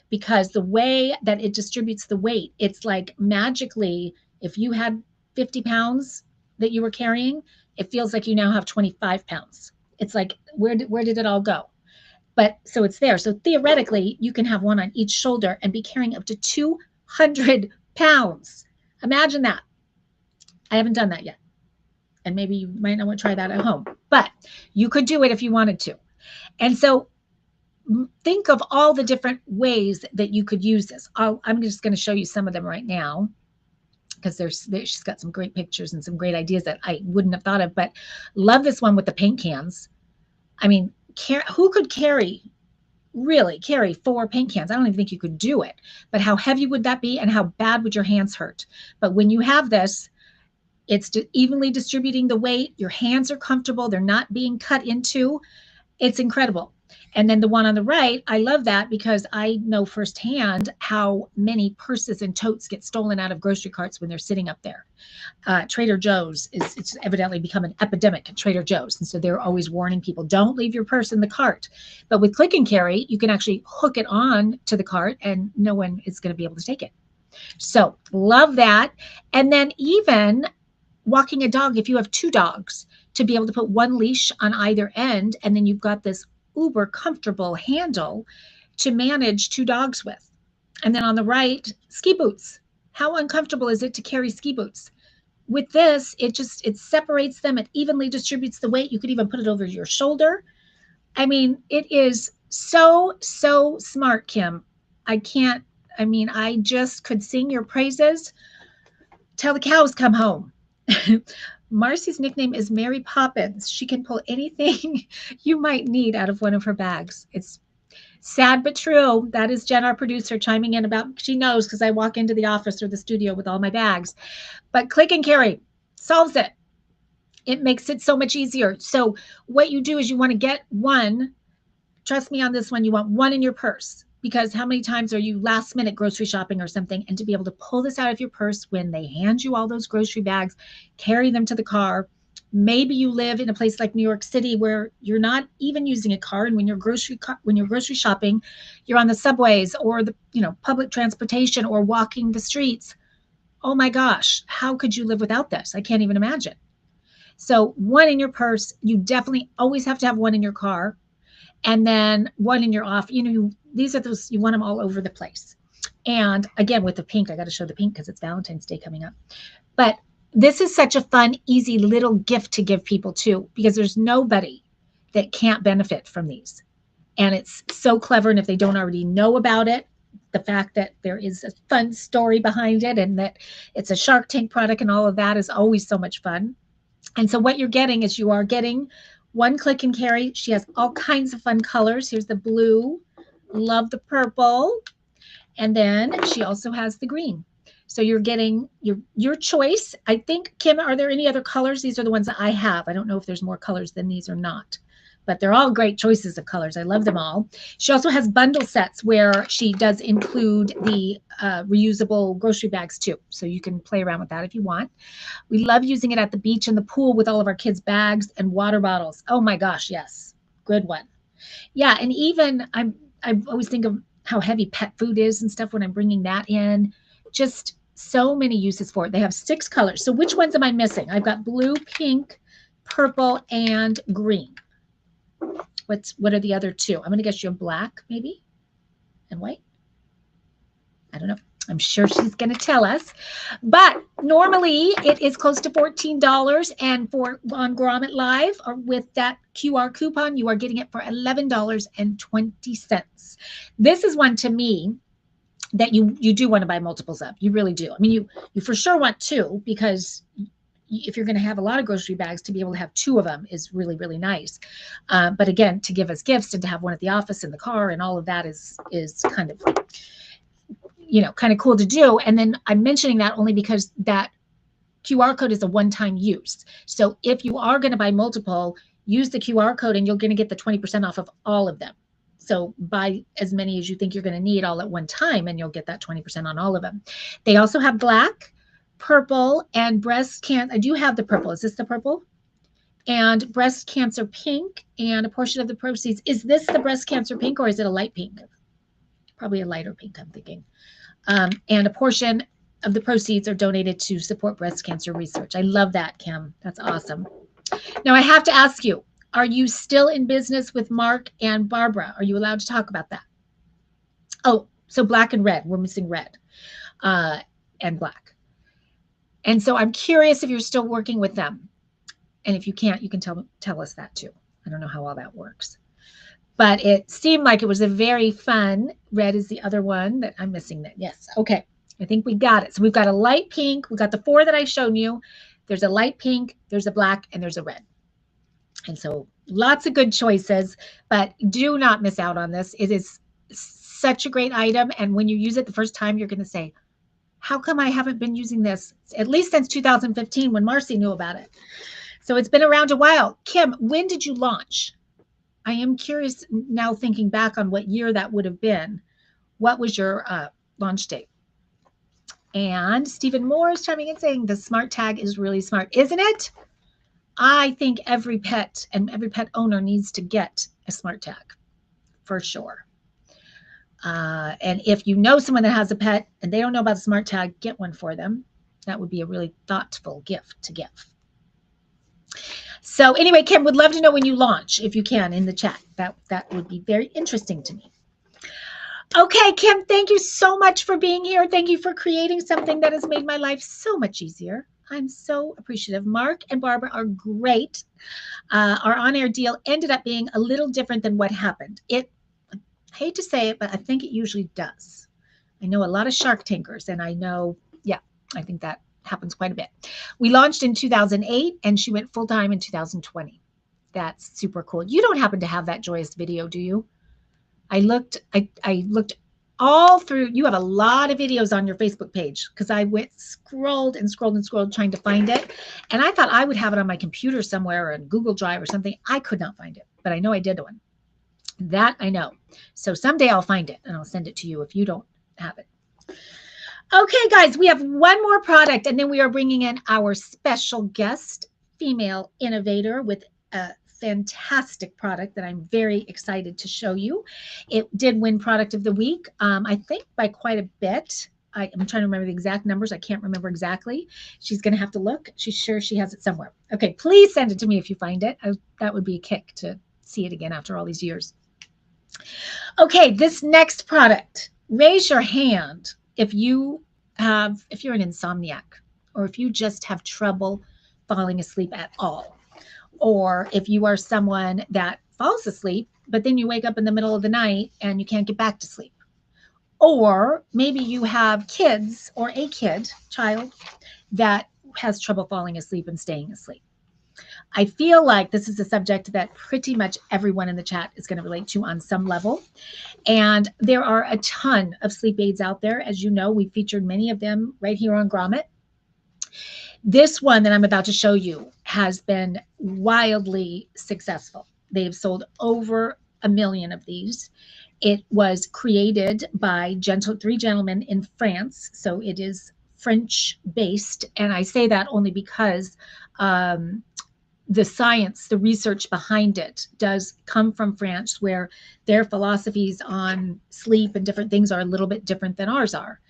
because the way that it distributes the weight, it's like magically, if you had 50 pounds that you were carrying, it feels like you now have 25 pounds. It's like, where did it all go? But so it's there. So theoretically, you can have one on each shoulder and be carrying up to 200 pounds. Imagine that. I haven't done that yet. And maybe you might not want to try that at home, but you could do it if you wanted to. And so think of all the different ways that you could use this. I'm just going to show you some of them right now, because she's got some great pictures and some great ideas that I wouldn't have thought of. But love this one with the paint cans. I mean, who could really carry 4 paint cans? I don't even think you could do it. But how heavy would that be, and how bad would your hands hurt? But when you have this, it's evenly distributing the weight. Your hands are comfortable. They're not being cut into. It's incredible. And then the one on the right, I love that, because I know firsthand how many purses and totes get stolen out of grocery carts when they're sitting up there. Trader Joe's it's evidently become an epidemic at Trader Joe's. And so they're always warning people, don't leave your purse in the cart. But with Click and Carry, you can actually hook it on to the cart and no one is going to be able to take it. So love that. And then even walking a dog, if you have 2 dogs, to be able to put one leash on either end, and then you've got this uber comfortable handle to manage 2 dogs with. And then on the right, ski boots. How uncomfortable is it to carry ski boots? With this, it separates them. It evenly distributes the weight. You could even put it over your shoulder. I mean, it is so, so smart, Kim. I just could sing your praises till the cows come home. Marcy's nickname is Mary Poppins. She can pull anything you might need out of one of her bags. It's sad but true. That is Jen, our producer, chiming in about, she knows because I walk into the office or the studio with all my bags. But Click and Carry solves it. It makes it so much easier. So what you do is you want to get one. Trust me on this one. You want one in your purse, because how many times are you last minute grocery shopping or something, and to be able to pull this out of your purse when they hand you all those grocery bags, carry them to the car. Maybe you live in a place like New York City where you're not even using a car, and when you're grocery shopping, you're on the subways or the public transportation or walking the streets. Oh my gosh, how could you live without this? I can't even imagine. So one in your purse. You definitely always have to have one in your car. And then one in your office. These are those, you want them all over the place. And again, with the pink, I got to show the pink because it's Valentine's Day coming up. But this is such a fun, easy little gift to give people too, because there's nobody that can't benefit from these. And it's so clever. And if they don't already know about it, the fact that there is a fun story behind it and that it's a Shark Tank product and all of that is always so much fun. And so what you're getting is you are getting one Click and Carry. She has all kinds of fun colors. Here's the blue. Love the purple. And then she also has the green. So you're getting your choice. I think, Kim, are there any other colors? These are the ones that I have. I don't know if there's more colors than these or not, but they're all great choices of colors. I love them all. She also has bundle sets where she does include the reusable grocery bags too. So you can play around with that if you want. We love using it at the beach and the pool with all of our kids' bags and water bottles. Oh my gosh, yes. Good one. Yeah, and even I always think of how heavy pet food is and stuff when I'm bringing that in. Just so many uses for it. They have 6 colors. So which ones am I missing? I've got blue, pink, purple, and green. What are the other 2? I'm going to guess you have black, maybe, and white. I don't know. I'm sure she's going to tell us. But normally it is close to $14, and for on Grommet Live or with that QR coupon, you are getting it for $11.20. This is one to me that you do want to buy multiples of. You really do. I mean, you for sure want 2, because if you're going to have a lot of grocery bags, to be able to have 2 of them is really, really nice. But again, to give as gifts and to have one at the office, in the car, and all of that is kind of, kind of cool to do. And then I'm mentioning that only because that QR code is a one-time use. So if you are going to buy multiple, use the QR code and you're going to get the 20% off of all of them. So buy as many as you think you're going to need all at one time, and you'll get that 20% on all of them. They also have black, purple, and breast cancer. I do have the purple. Is this the purple? And breast cancer pink, and a portion of the proceeds. Is this the breast cancer pink, or is it a light pink? Probably a lighter pink, I'm thinking. And a portion of the proceeds are donated to support breast cancer research. I love that, Kim. That's awesome. Now I have to ask you, are you still in business with Mark and Barbara? Are you allowed to talk about that? Oh, so black and red. We're missing red and black. And so I'm curious if you're still working with them. And if you can't, you can tell us that too. I don't know how all that works. But it seemed like it was a very fun. Red is the other one that I'm missing. That yes. Okay. I think we got it. So we've got a light pink. We've got the 4 that I've shown you. There's a light pink, there's a black, and there's a red. And so lots of good choices, but do not miss out on this. It is such a great item. And when you use it the first time, you're going to say, how come I haven't been using this at least since 2015 when Marcy knew about it? So it's been around a while. Kim, when did you launch? I am curious now, thinking back on what year that would have been. What was your launch date? And Stephen Moore is chiming in saying the smart tag is really smart, isn't it? I think every pet and every pet owner needs to get a smart tag for sure. And if you know someone that has a pet and they don't know about the smart tag, get one for them. That would be a really thoughtful gift to give. So anyway, Kim, would love to know when you launch, if you can, in the chat. That would be very interesting to me. Okay, Kim, thank you so much for being here. Thank you for creating something that has made my life so much easier. I'm so appreciative. Mark and Barbara are great. Our on-air deal ended up being a little different than what happened. I hate to say it, but I think it usually does. I know a lot of Shark Tankers, and I know, I think that happens quite a bit. We launched in 2008, and she went full-time in 2020. That's super cool. You don't happen to have that joyous video, do you? I looked all through. You have a lot of videos on your Facebook page, because I scrolled trying to find it. And I thought I would have it on my computer somewhere or in Google Drive or something. I could not find it, but I know I did one. That I know. So someday I'll find it and I'll send it to you if you don't have it. Okay, guys, we have one more product, and then we are bringing in our special guest, female innovator, with a fantastic product that I'm very excited to show you. It did win Product of the Week, I think by quite a bit. I'm trying to remember the exact numbers. I can't remember exactly. She's going to have to look. She's sure she has it somewhere. Okay, please send it to me if you find it. That would be a kick to see it again after all these years. Okay, this next product, raise your hand if you're an insomniac, or if you just have trouble falling asleep at all. Or if you are someone that falls asleep, but then you wake up in the middle of the night and you can't get back to sleep. Or maybe you have kids, or a child that has trouble falling asleep and staying asleep. I feel like this is a subject that pretty much everyone in the chat is going to relate to on some level. And there are a ton of sleep aids out there. As you know, we featured many of them right here on Grommet. This one that I'm about to show you has been wildly successful. They've sold over 1 million of these. It was created by three gentlemen in France, so it is French based. And I say that only because the science, the research behind it does come from France, where their philosophies on sleep and different things are a little bit different than ours are.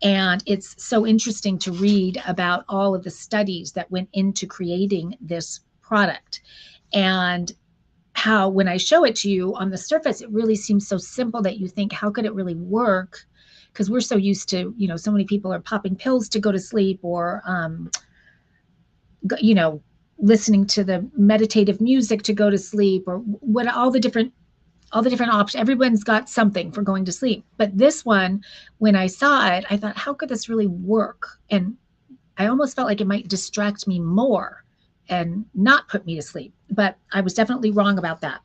And it's so interesting to read about all of the studies that went into creating this product, and how when I show it to you on the surface, it really seems so simple that you think, how could it really work? Because we're so used to, so many people are popping pills to go to sleep, or, listening to the meditative music to go to sleep, or what all the different options. Everyone's got something for going to sleep. But this one, when I saw it, I thought, how could this really work? And I almost felt like it might distract me more and not put me to sleep. But I was definitely wrong about that.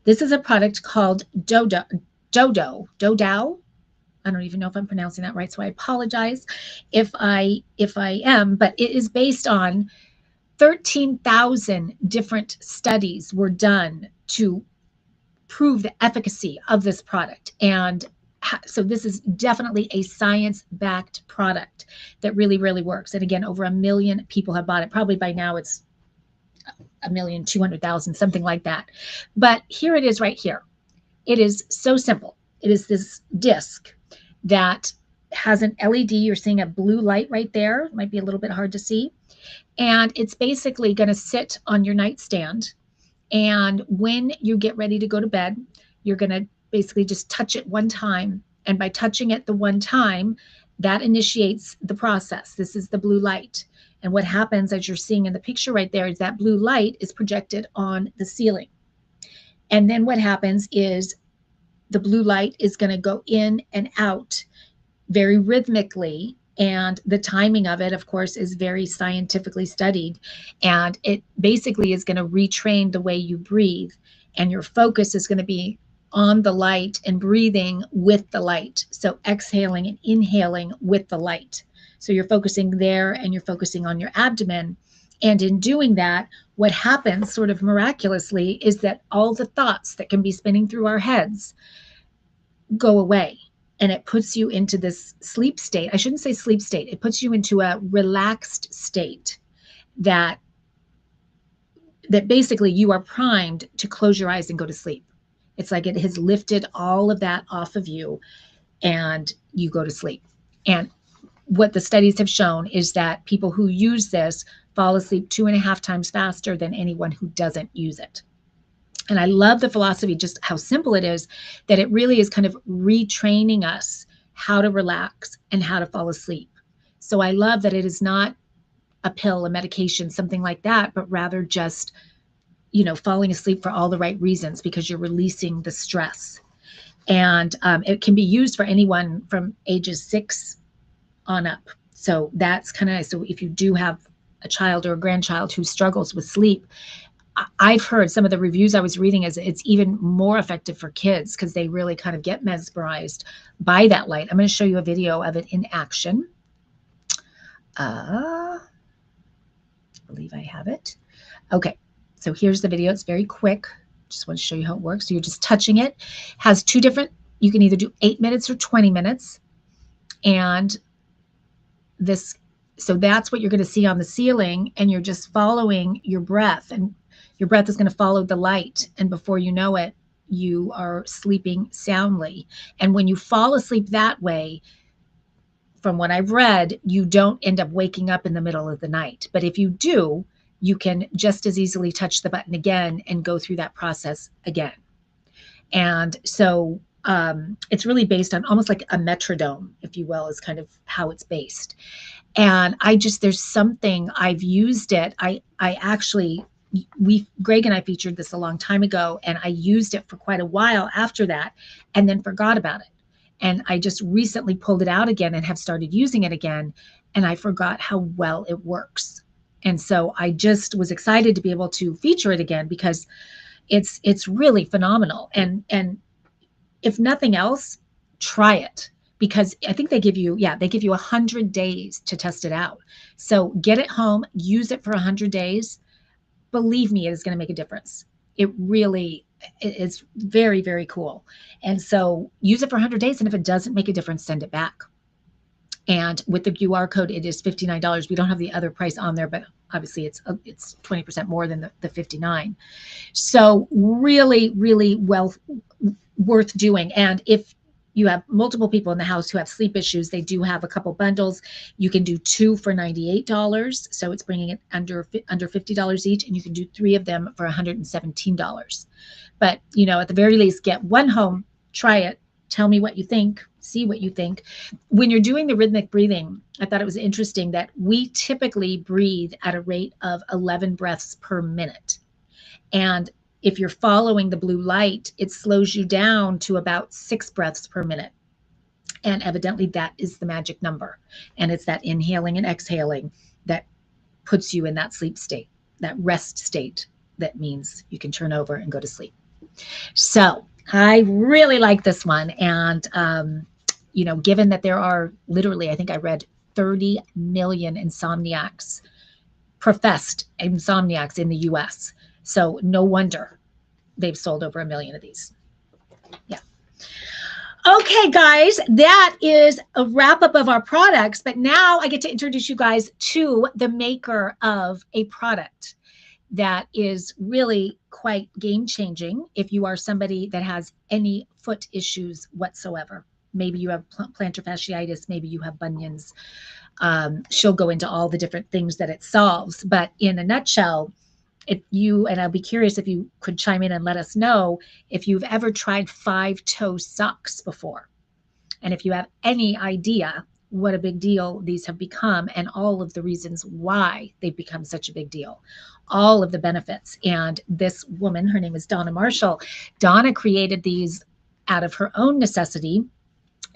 This is a product called Dodo. I don't even know if I'm pronouncing that right, so I apologize if I am. But it is based on 13,000 different studies were done to prove the efficacy of this product. And so this is definitely a science-backed product that really, really works. And again, over 1 million people have bought it. Probably by now it's 1,200,000, something like that. But here it is right here. It is so simple. It is this disc that has an LED. You're seeing a blue light right there. It might be a little bit hard to see. And it's basically going to sit on your nightstand. And when you get ready to go to bed, you're going to basically just touch it one time. And by touching it the one time, that initiates the process. This is the blue light. And what happens, as you're seeing in the picture right there, is that blue light is projected on the ceiling. And then what happens is the blue light is going to go in and out very rhythmically. And the timing of it, of course, is very scientifically studied. And it basically is going to retrain the way you breathe. And your focus is going to be on the light and breathing with the light. So exhaling and inhaling with the light. So you're focusing there, and you're focusing on your abdomen. And in doing that, what happens sort of miraculously is that all the thoughts that can be spinning through our heads go away. And it puts you into this sleep state. I shouldn't say sleep state. It puts you into a relaxed state that basically you are primed to close your eyes and go to sleep. It's like it has lifted all of that off of you, and you go to sleep. And what the studies have shown is that people who use this fall asleep 2.5 times faster than anyone who doesn't use it. And I love the philosophy, just how simple it is, that it really is kind of retraining us how to relax and how to fall asleep. So I love that it is not a pill, a medication, something like that, but rather just, falling asleep for all the right reasons, because you're releasing the stress. And it can be used for anyone from ages 6 on up. So that's kind of nice. So if you do have a child or a grandchild who struggles with sleep, I've heard some of the reviews I was reading is it's even more effective for kids, because they really kind of get mesmerized by that light. I'm going to show you a video of it in action. I believe I have it. Okay, so here's the video. It's very quick. Just want to show you how it works. So you're just touching it. It has 2 different, you can either do 8 minutes or 20 minutes. And so that's what you're going to see on the ceiling, and you're just following your breath, and your breath is going to follow the light. And before you know it, you are sleeping soundly. And when you fall asleep that way, from what I've read, you don't end up waking up in the middle of the night. But if you do, you can just as easily touch the button again and go through that process again. And so it's really based on almost like a metronome, if you will, is kind of how it's based. And there's something, I've used it. Greg and I featured this a long time ago, and I used it for quite a while after that, and then forgot about it. And I just recently pulled it out again and have started using it again, and I forgot how well it works. And so I just was excited to be able to feature it again because it's really phenomenal. And if nothing else, try it, because I think they give you 100 days to test it out. So get it home, use it for 100 days. Believe me, it is going to make a difference. It really it's very, very cool. And so use it for 100 days. And if it doesn't make a difference, send it back. And with the QR code, it is $59. We don't have the other price on there, but obviously it's 20% more than the 59. So really, really well worth doing. And if you have multiple people in the house who have sleep issues, they do have a couple bundles. You can do 2 for $98. So it's bringing it under $50 each. And you can do 3 of them for $117. But, at the very least, get one home, try it, tell me what you think, see what you think. When you're doing the rhythmic breathing, I thought it was interesting that we typically breathe at a rate of 11 breaths per minute. And if you're following the blue light, it slows you down to about 6 breaths per minute. And evidently that is the magic number. And it's that inhaling and exhaling that puts you in that sleep state, that rest state, that means you can turn over and go to sleep. So I really like this one. And, given that there are literally, I think I read 30 million professed insomniacs in the US. So no wonder they've sold over 1 million of these. Yeah. Okay, guys, that is a wrap up of our products. But now I get to introduce you guys to the maker of a product that is really quite game changing if you are somebody that has any foot issues whatsoever. Maybe you have plantar fasciitis, maybe you have bunions. She'll go into all the different things that it solves. But in a nutshell, and I'll be curious if you could chime in and let us know if you've ever tried 5-toe socks before. And if you have any idea what a big deal these have become and all of the reasons why they've become such a big deal, all of the benefits. And this woman, her name is Donna Marshall. Donna created these out of her own necessity.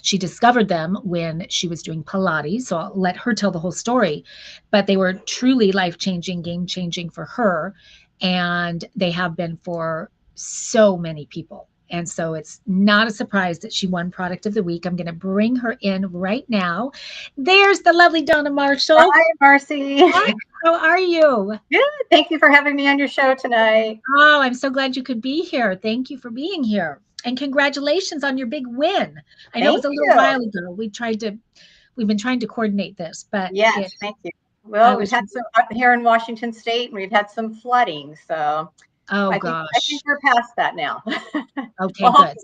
She discovered them when she was doing Pilates. So I'll let her tell the whole story. But they were truly life-changing, game-changing for her. And they have been for so many people. And so it's not a surprise that she won Product of the Week. I'm going to bring her in right now. There's the lovely Donna Marshall. Hi, Marcy. Hi, how are you? Good. Thank you for having me on your show tonight. Oh, I'm so glad you could be here. Thank you for being here. And congratulations on your big win. I know it was a little while ago. We've been trying to coordinate this, but yes, thank you. Well, we've had some up here in Washington State, and we've had some flooding. So I think we're past that now. Okay, good.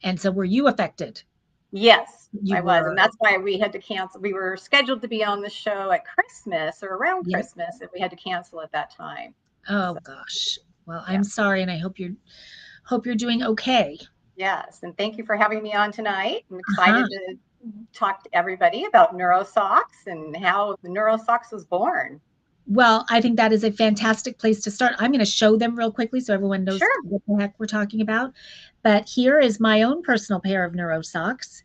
And so were you affected? Yes, I was. And that's why we had to cancel. We were scheduled to be on the show at Christmas or around Christmas, and we had to cancel at that time. Oh, gosh. Well, I'm sorry, and I hope you're doing okay. Yes, and thank you for having me on tonight. I'm excited to talk to everybody about NeuroSocks and how the NeuroSocks was born. Well, I think that is a fantastic place to start. I'm going to show them real quickly so everyone knows what the heck we're talking about. But here is my own personal pair of NeuroSocks.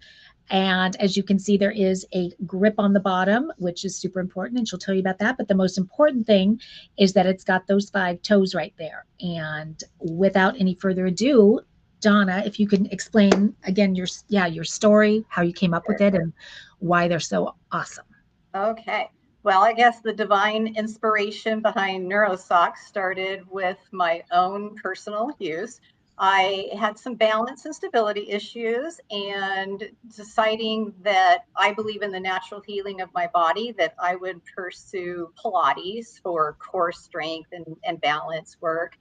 And as you can see, there is a grip on the bottom, which is super important, and she'll tell you about that. But the most important thing is that it's got those 5 toes right there. And without any further ado, Donna, if you can explain again your story, how you came up with it, and why they're so awesome. Okay. Well, I guess the divine inspiration behind NeuroSocks started with my own personal use. I had some balance and stability issues, and deciding that I believe in the natural healing of my body, that I would pursue Pilates for core strength and balance work,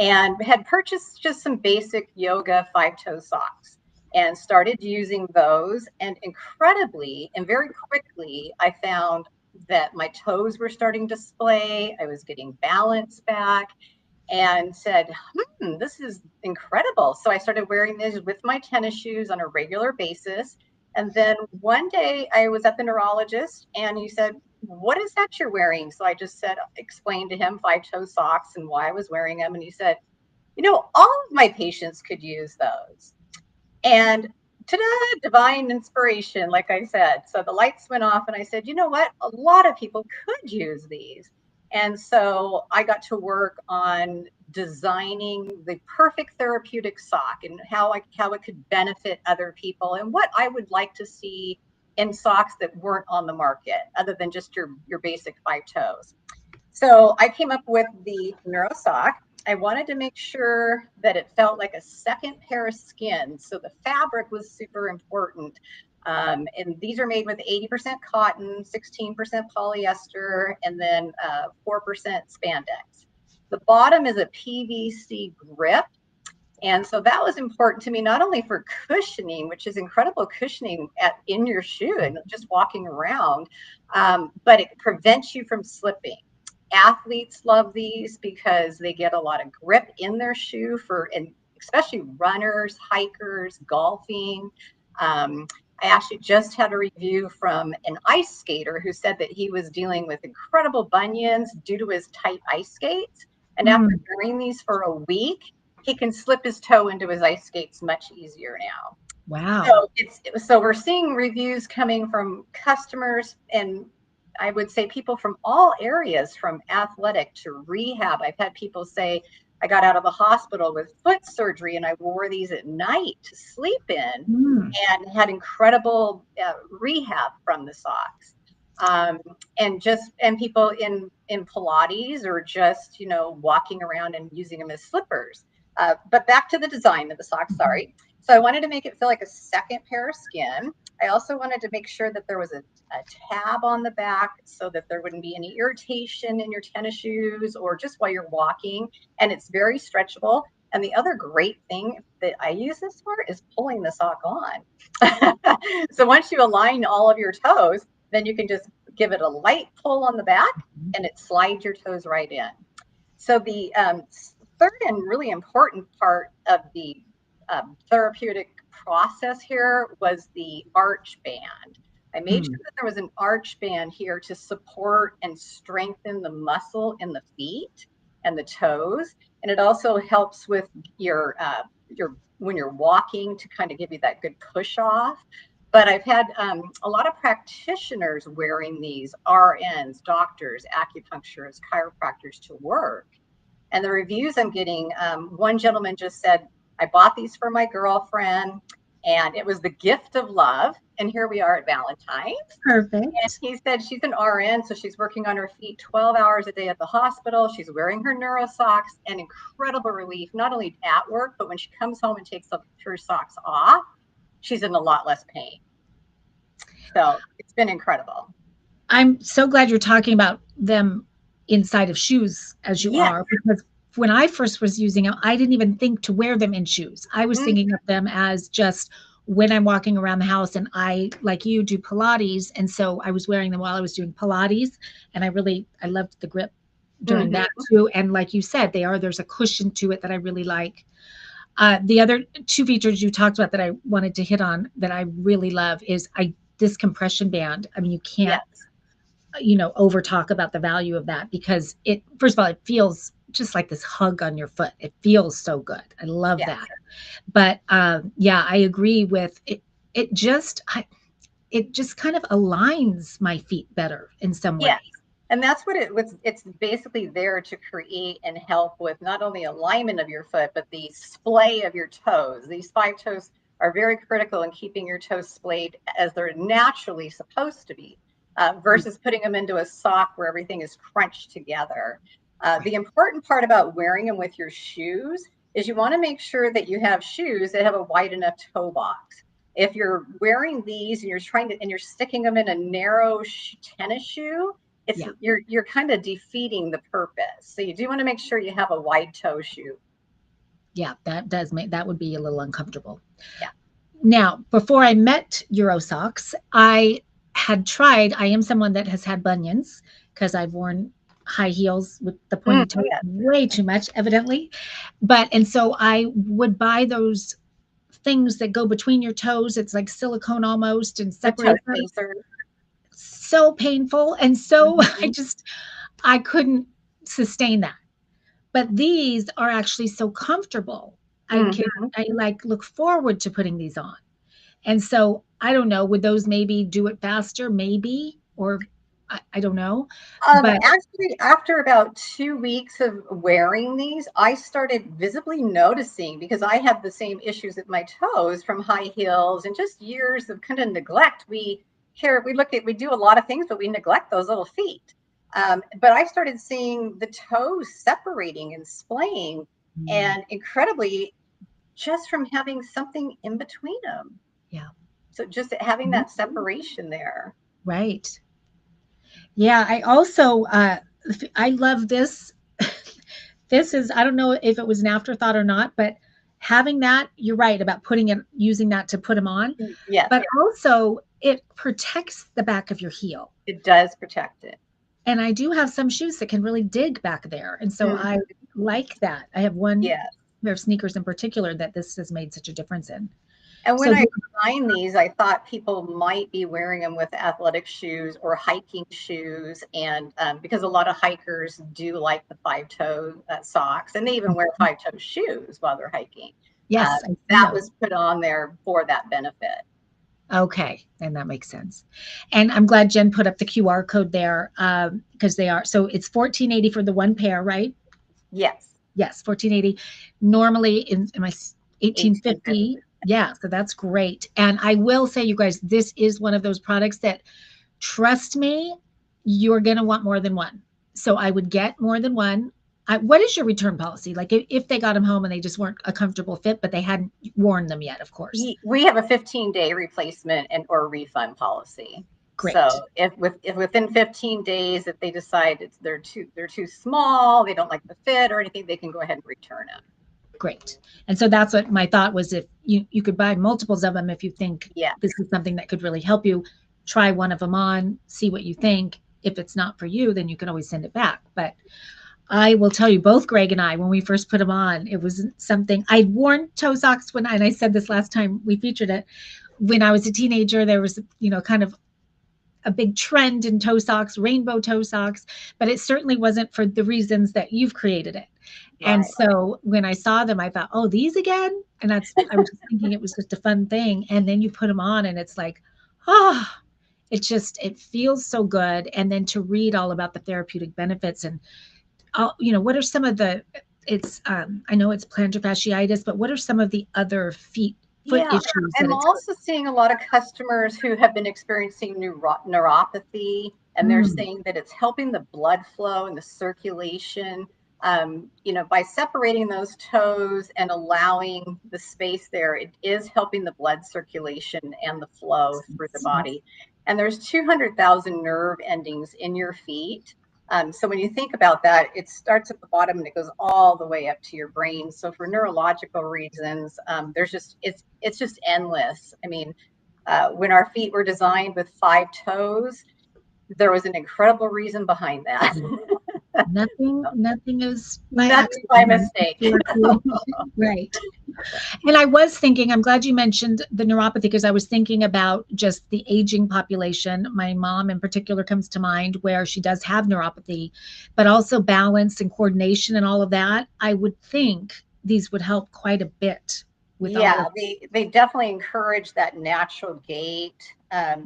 and had purchased just some basic yoga 5-toe socks and started using those. And incredibly and very quickly, I found that my toes were starting to splay. I was getting balance back and said, this is incredible. So I started wearing these with my tennis shoes on a regular basis. And then one day I was at the neurologist and he said, what is that you're wearing? So I just explained to him 5-toe socks and why I was wearing them. And he said, all of my patients could use those. And ta-da, divine inspiration, like I said. So the lights went off and I said, you know what? A lot of people could use these. And so I got to work on designing the perfect therapeutic sock and how it could benefit other people and what I would like to see in socks that weren't on the market other than just your basic 5 toes. So I came up with the Neuro sock. I wanted to make sure that it felt like a second pair of skin. So the fabric was super important. And these are made with 80% cotton, 16% polyester, and then 4% spandex. The bottom is a PVC grip. And so that was important to me, not only for cushioning, which is incredible cushioning in your shoe and just walking around, but it prevents you from slipping. Athletes love these because they get a lot of grip in their shoe and especially runners, hikers, golfing. I actually just had a review from an ice skater who said that he was dealing with incredible bunions due to his tight ice skates. And after wearing these for a week, he can slip his toe into his ice skates much easier now. Wow. So we're seeing reviews coming from customers and I would say people from all areas, from athletic to rehab. I've had people say, I got out of the hospital with foot surgery and I wore these at night to sleep in and had incredible rehab from the socks. And people in Pilates or just, walking around and using them as slippers. But back to the design of the socks, sorry. So I wanted to make it feel like a second pair of skin. I also wanted to make sure that there was a tab on the back so that there wouldn't be any irritation in your tennis shoes or just while you're walking. And it's very stretchable. And the other great thing that I use this for is pulling the sock on. So once you align all of your toes, then you can just give it a light pull on the back and it slides your toes right in. So the third and really important part of the therapeutic process here was the arch band. I made sure that there was an arch band here to support and strengthen the muscle in the feet and the toes. And it also helps with your when you're walking to kind of give you that good push off. But I've had a lot of practitioners wearing these, RNs, doctors, acupuncturists, chiropractors to work. And the reviews I'm getting, one gentleman just said, I bought these for my girlfriend and it was the gift of love. And here we are at Valentine's. And Perfect. he said she's an RN, so she's working on her feet 12 hours a day at the hospital. She's wearing her neuro socks and incredible relief, not only at work, but when she comes home and takes her socks off, she's in a lot less pain. So it's been incredible. I'm so glad you're talking about them inside of shoes as you Yes. are, because when I first was using them, I didn't even think to wear them in shoes. I was thinking of them as just when I'm walking around the house and I, like you, do Pilates. And so I was wearing them while I was doing Pilates. And I loved the grip during that too. And like you said, there's a cushion to it that I really like. The other two features you talked about that I wanted to hit on that I really love is this compression band. I mean, you can't Yes. over talk about the value of that because it, first of all, it feels just like this hug on your foot. It feels so good. I love Yes. that. But yeah, I agree with it. It just kind of aligns my feet better in some way. Yes. And that's what it was. It's basically there to create and help with not only alignment of your foot, but the splay of your toes. These 5 toes are very critical in keeping your toes splayed as they're naturally supposed to be, versus putting them into a sock where everything is crunched together. The important part about wearing them with your shoes is you want to make sure that you have shoes that have a wide enough toe box. If you're wearing these and you're sticking them in a narrow tennis shoe, Yeah. you're kind of defeating the purpose. So you do want to make sure you have a wide toe shoe. Yeah, that would be a little uncomfortable. Yeah. Now, before I met Euro socks, I am someone that has had bunions because I've worn high heels with the pointy toe Yeah. way too much, evidently. And so I would buy those things that go between your toes. It's like silicone almost and The toe separate them. spacer. So painful. And so I couldn't sustain that. But these are actually so comfortable. I like look forward to putting these on. And so I don't know, would those maybe do it faster? Maybe, or I don't know. But Actually, after about 2 weeks of wearing these, I started visibly noticing because I have the same issues with my toes from high heels and just years of kind of neglect. We do a lot of things, but we neglect those little feet. But I started seeing the toes separating and splaying, mm, and incredibly, just from having something in between them. yeah, So just having mhm, that separation there. right. Yeah, I also I love this. This is, I don't know if it was an afterthought or not, but having that, you're right about putting it, using that to put them on, Yes, but also it protects the back of your heel. it does protect it. And I do have some shoes that can really dig back there. And so Mm, I like that. I have one yeah. pair of sneakers in particular that this has made such a difference in. And when So I designed these, I thought people might be wearing them with athletic shoes or hiking shoes. And because a lot of hikers do like the five toe socks, and they even wear five toe shoes while they're hiking. Uh, yes, I've seen that those. was put on there for that benefit. Okay, and that makes sense. And I'm glad Jen put up the QR code there because they are, so it's 1480 for the one pair, right? Yes, Yes, 1480. Normally in my 1850. 1850. Yeah, so that's great. And I will say, you guys, this is one of those products that, trust me, you're going to want more than one. So I would get more than one. What is your return policy? Like if they got them home and they just weren't a comfortable fit, but they hadn't worn them yet, of course. We have a 15-day replacement and or refund policy. So Great. if within 15 days, if they decide they're too small, they don't like the fit or anything, they can go ahead and return them. Great. And so that's what my thought was, if you could buy multiples of them if you think Yeah. this is something that could really help you, try one of them on, see what you think. If it's not for you, then you can always send it back. But I will tell you, both Greg and I, when we first put them on, it was something. I'd worn toe socks and I said this last time we featured it, when I was a teenager, there was, kind of a big trend in toe socks, rainbow toe socks, but it certainly wasn't for the reasons that you've created it. And Right. so when I saw them, I thought, oh, these again? And I was just thinking it was just a fun thing. And then you put them on and it's like, oh, it feels so good. And then to read all about the therapeutic benefits and, what are some of I know it's plantar fasciitis, but what are some of the other foot Yeah. issues that I'm it's also seeing a lot of customers who have been experiencing neuropathy, and they're mm, saying that it's helping the blood flow and the circulation. By separating those toes and allowing the space there, it is helping the blood circulation and the flow through the body. And there's 200,000 nerve endings in your feet. So when you think about that, it starts at the bottom and it goes all the way up to your brain. So for neurological reasons, it's just endless. I mean, when our feet were designed with five toes, there was an incredible reason behind that. nothing is by Nothing by accident. mistake. Right. And I was thinking, I'm glad you mentioned the neuropathy, because I was thinking about just the aging population. My mom in particular comes to mind, where she does have neuropathy, but also balance and coordination and all of that. I would think these would help quite a bit with all Yeah, of. they definitely encourage that natural gait.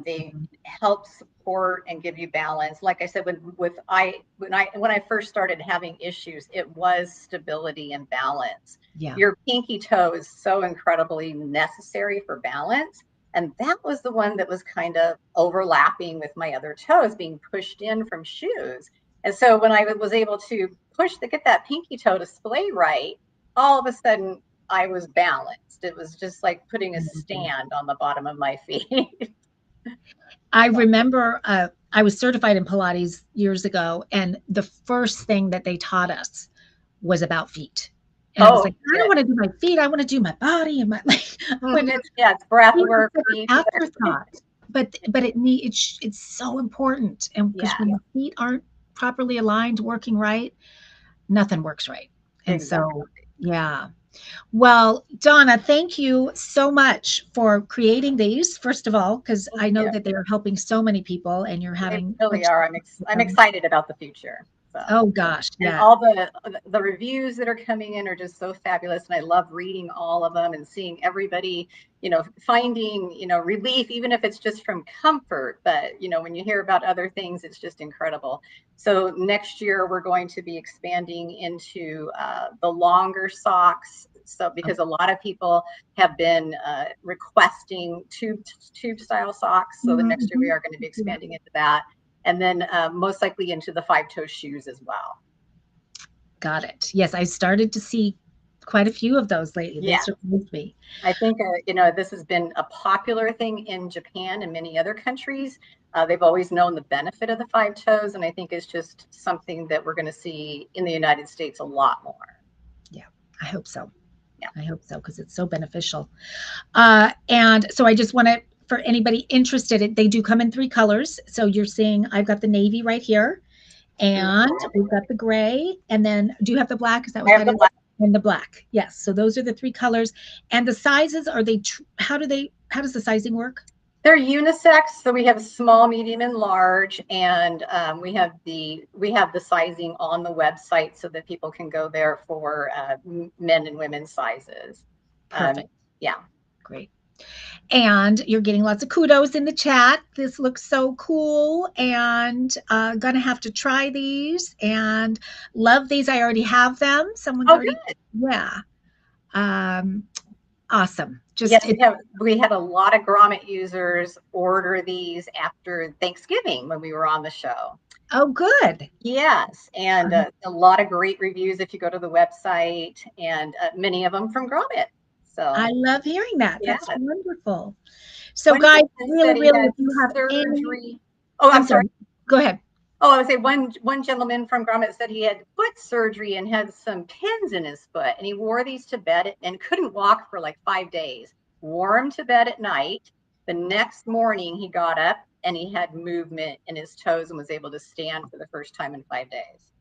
They help support and give you balance. Like I said, when I first started having issues, it was stability and balance. Yeah. Your pinky toe is so incredibly necessary for balance. And that was the one that was kind of overlapping with my other toes being pushed in from shoes. And so when I was able to get that pinky toe to splay right, all of a sudden I was balanced. It was just like putting a stand on the bottom of my feet. I remember I was certified in Pilates years ago, and the first thing that they taught us was about feet. And I was Oh, like, I don't good. want to do my feet. I want to do my body and my like. When It's breath feet are work, such feet an work. afterthought, but it's so important. And because Yeah, when the feet aren't properly aligned, working right, nothing works right. And exactly. so, yeah. Well, Donna, thank you so much for creating these, first of all, because Thank I know you. that they're helping so many people and you're They having really such. are. I'm excited about the future. So, Oh gosh, and yeah. all the reviews that are coming in are just so fabulous, and I love reading all of them and seeing everybody, finding, relief, even if it's just from comfort. But when you hear about other things, it's just incredible. So next year we're going to be expanding into the longer socks. So because a lot of people have been requesting tube style socks, so the next year we are going to be expanding into that, and then most likely into the 5-toe shoes as well. Got it. Yes, I started to see quite a few of those lately. They Yeah. surprised me. I think, this has been a popular thing in Japan and many other countries. They've always known the benefit of the 5-toes, and I think it's just something that we're going to see in the United States a lot more. Yeah, I hope so. Yeah. I hope so, because it's so beneficial. And so I just want to, for anybody interested, they do come in 3 colors. So you're seeing, I've got the navy right here, and we've got the gray, and then do you have the black? Is that what that is? Black. And the black. Yes. So those are the 3 colors. And the sizes, how does the sizing work? They're unisex, so we have small, medium, and large, and we have the sizing on the website so that people can go there for men and women's sizes. Perfect. Yeah. Great. And you're getting lots of kudos in the chat. This looks so cool, and gonna have to try these and love these. I already have them. Someone's already, good. Yeah. Awesome. Yes, we had a lot of Grommet users order these after Thanksgiving when we were on the show. Oh, good. Yes, and a lot of great reviews if you go to the website, and many of them from Grommet. So I love hearing that. That's wonderful. So, guys, really, if you have surgery. I'm sorry. Go ahead. Oh, I would say one gentleman from Grommet said he had foot surgery and had some pins in his foot, and he wore these to bed and couldn't walk for like 5 days. Wore them to bed at night. The next morning, he got up and he had movement in his toes and was able to stand for the first time in 5 days.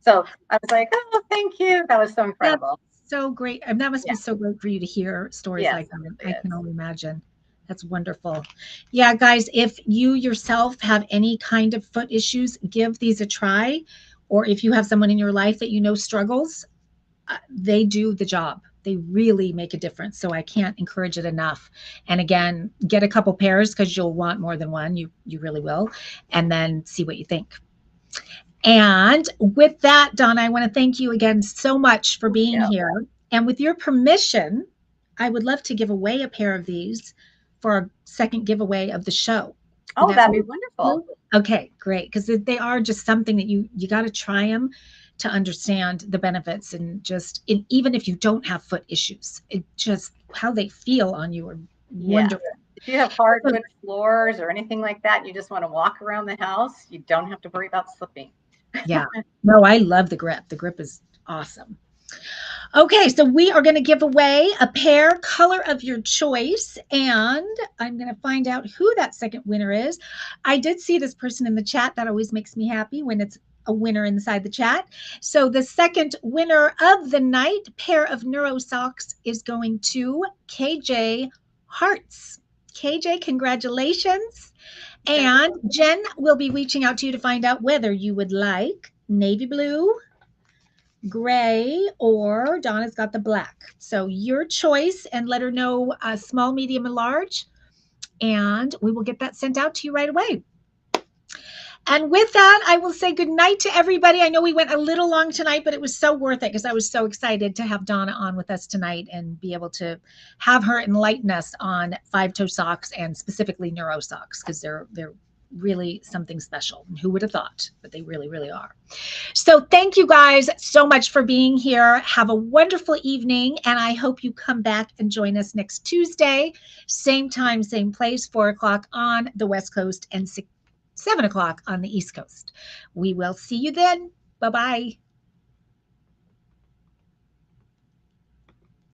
So I was like, oh, thank you. That was so incredible. That's so great. And that must be so great for you to hear stories like that. I can only imagine. That's wonderful. Yeah, guys, if you yourself have any kind of foot issues, give these a try. Or if you have someone in your life that struggles, they do the job. They really make a difference. So I can't encourage it enough. And again, get a couple pairs because you'll want more than one. You really will. And then see what you think. And with that, Donna, I want to thank you again so much for being here. And with your permission, I would love to give away a pair of these for our second giveaway of the show. Oh, that'd be wonderful. Okay, great. Because they are just something that you got to try them to understand the benefits, and even if you don't have foot issues, it just how they feel on you are wonderful. If you have hardwood floors or anything like that, and you just want to walk around the house, you don't have to worry about slipping. Yeah. No, I love the grip. The grip is awesome. Okay, so we are going to give away a pair, color of your choice, and I'm going to find out who that second winner is. I did see this person in the chat. That always makes me happy when it's a winner inside the chat. So the second winner of the night, pair of Neuro socks, is going to KJ Hearts. KJ, congratulations. And Jen will be reaching out to you to find out whether you would like navy blue, gray, or Donna's got the black. So your choice, and let her know small, medium, and large. And we will get that sent out to you right away. And with that, I will say good night to everybody. I know we went a little long tonight, but it was so worth it because I was so excited to have Donna on with us tonight and be able to have her enlighten us on 5-toe socks and specifically Neuro socks, because they're really something special. Who would have thought? But they really, really are. So thank you guys so much for being here. Have a wonderful evening, and I hope you come back and join us next Tuesday, same time, same place, 4 o'clock on the West Coast and 7 o'clock on the East Coast. We will see you then. Bye-bye.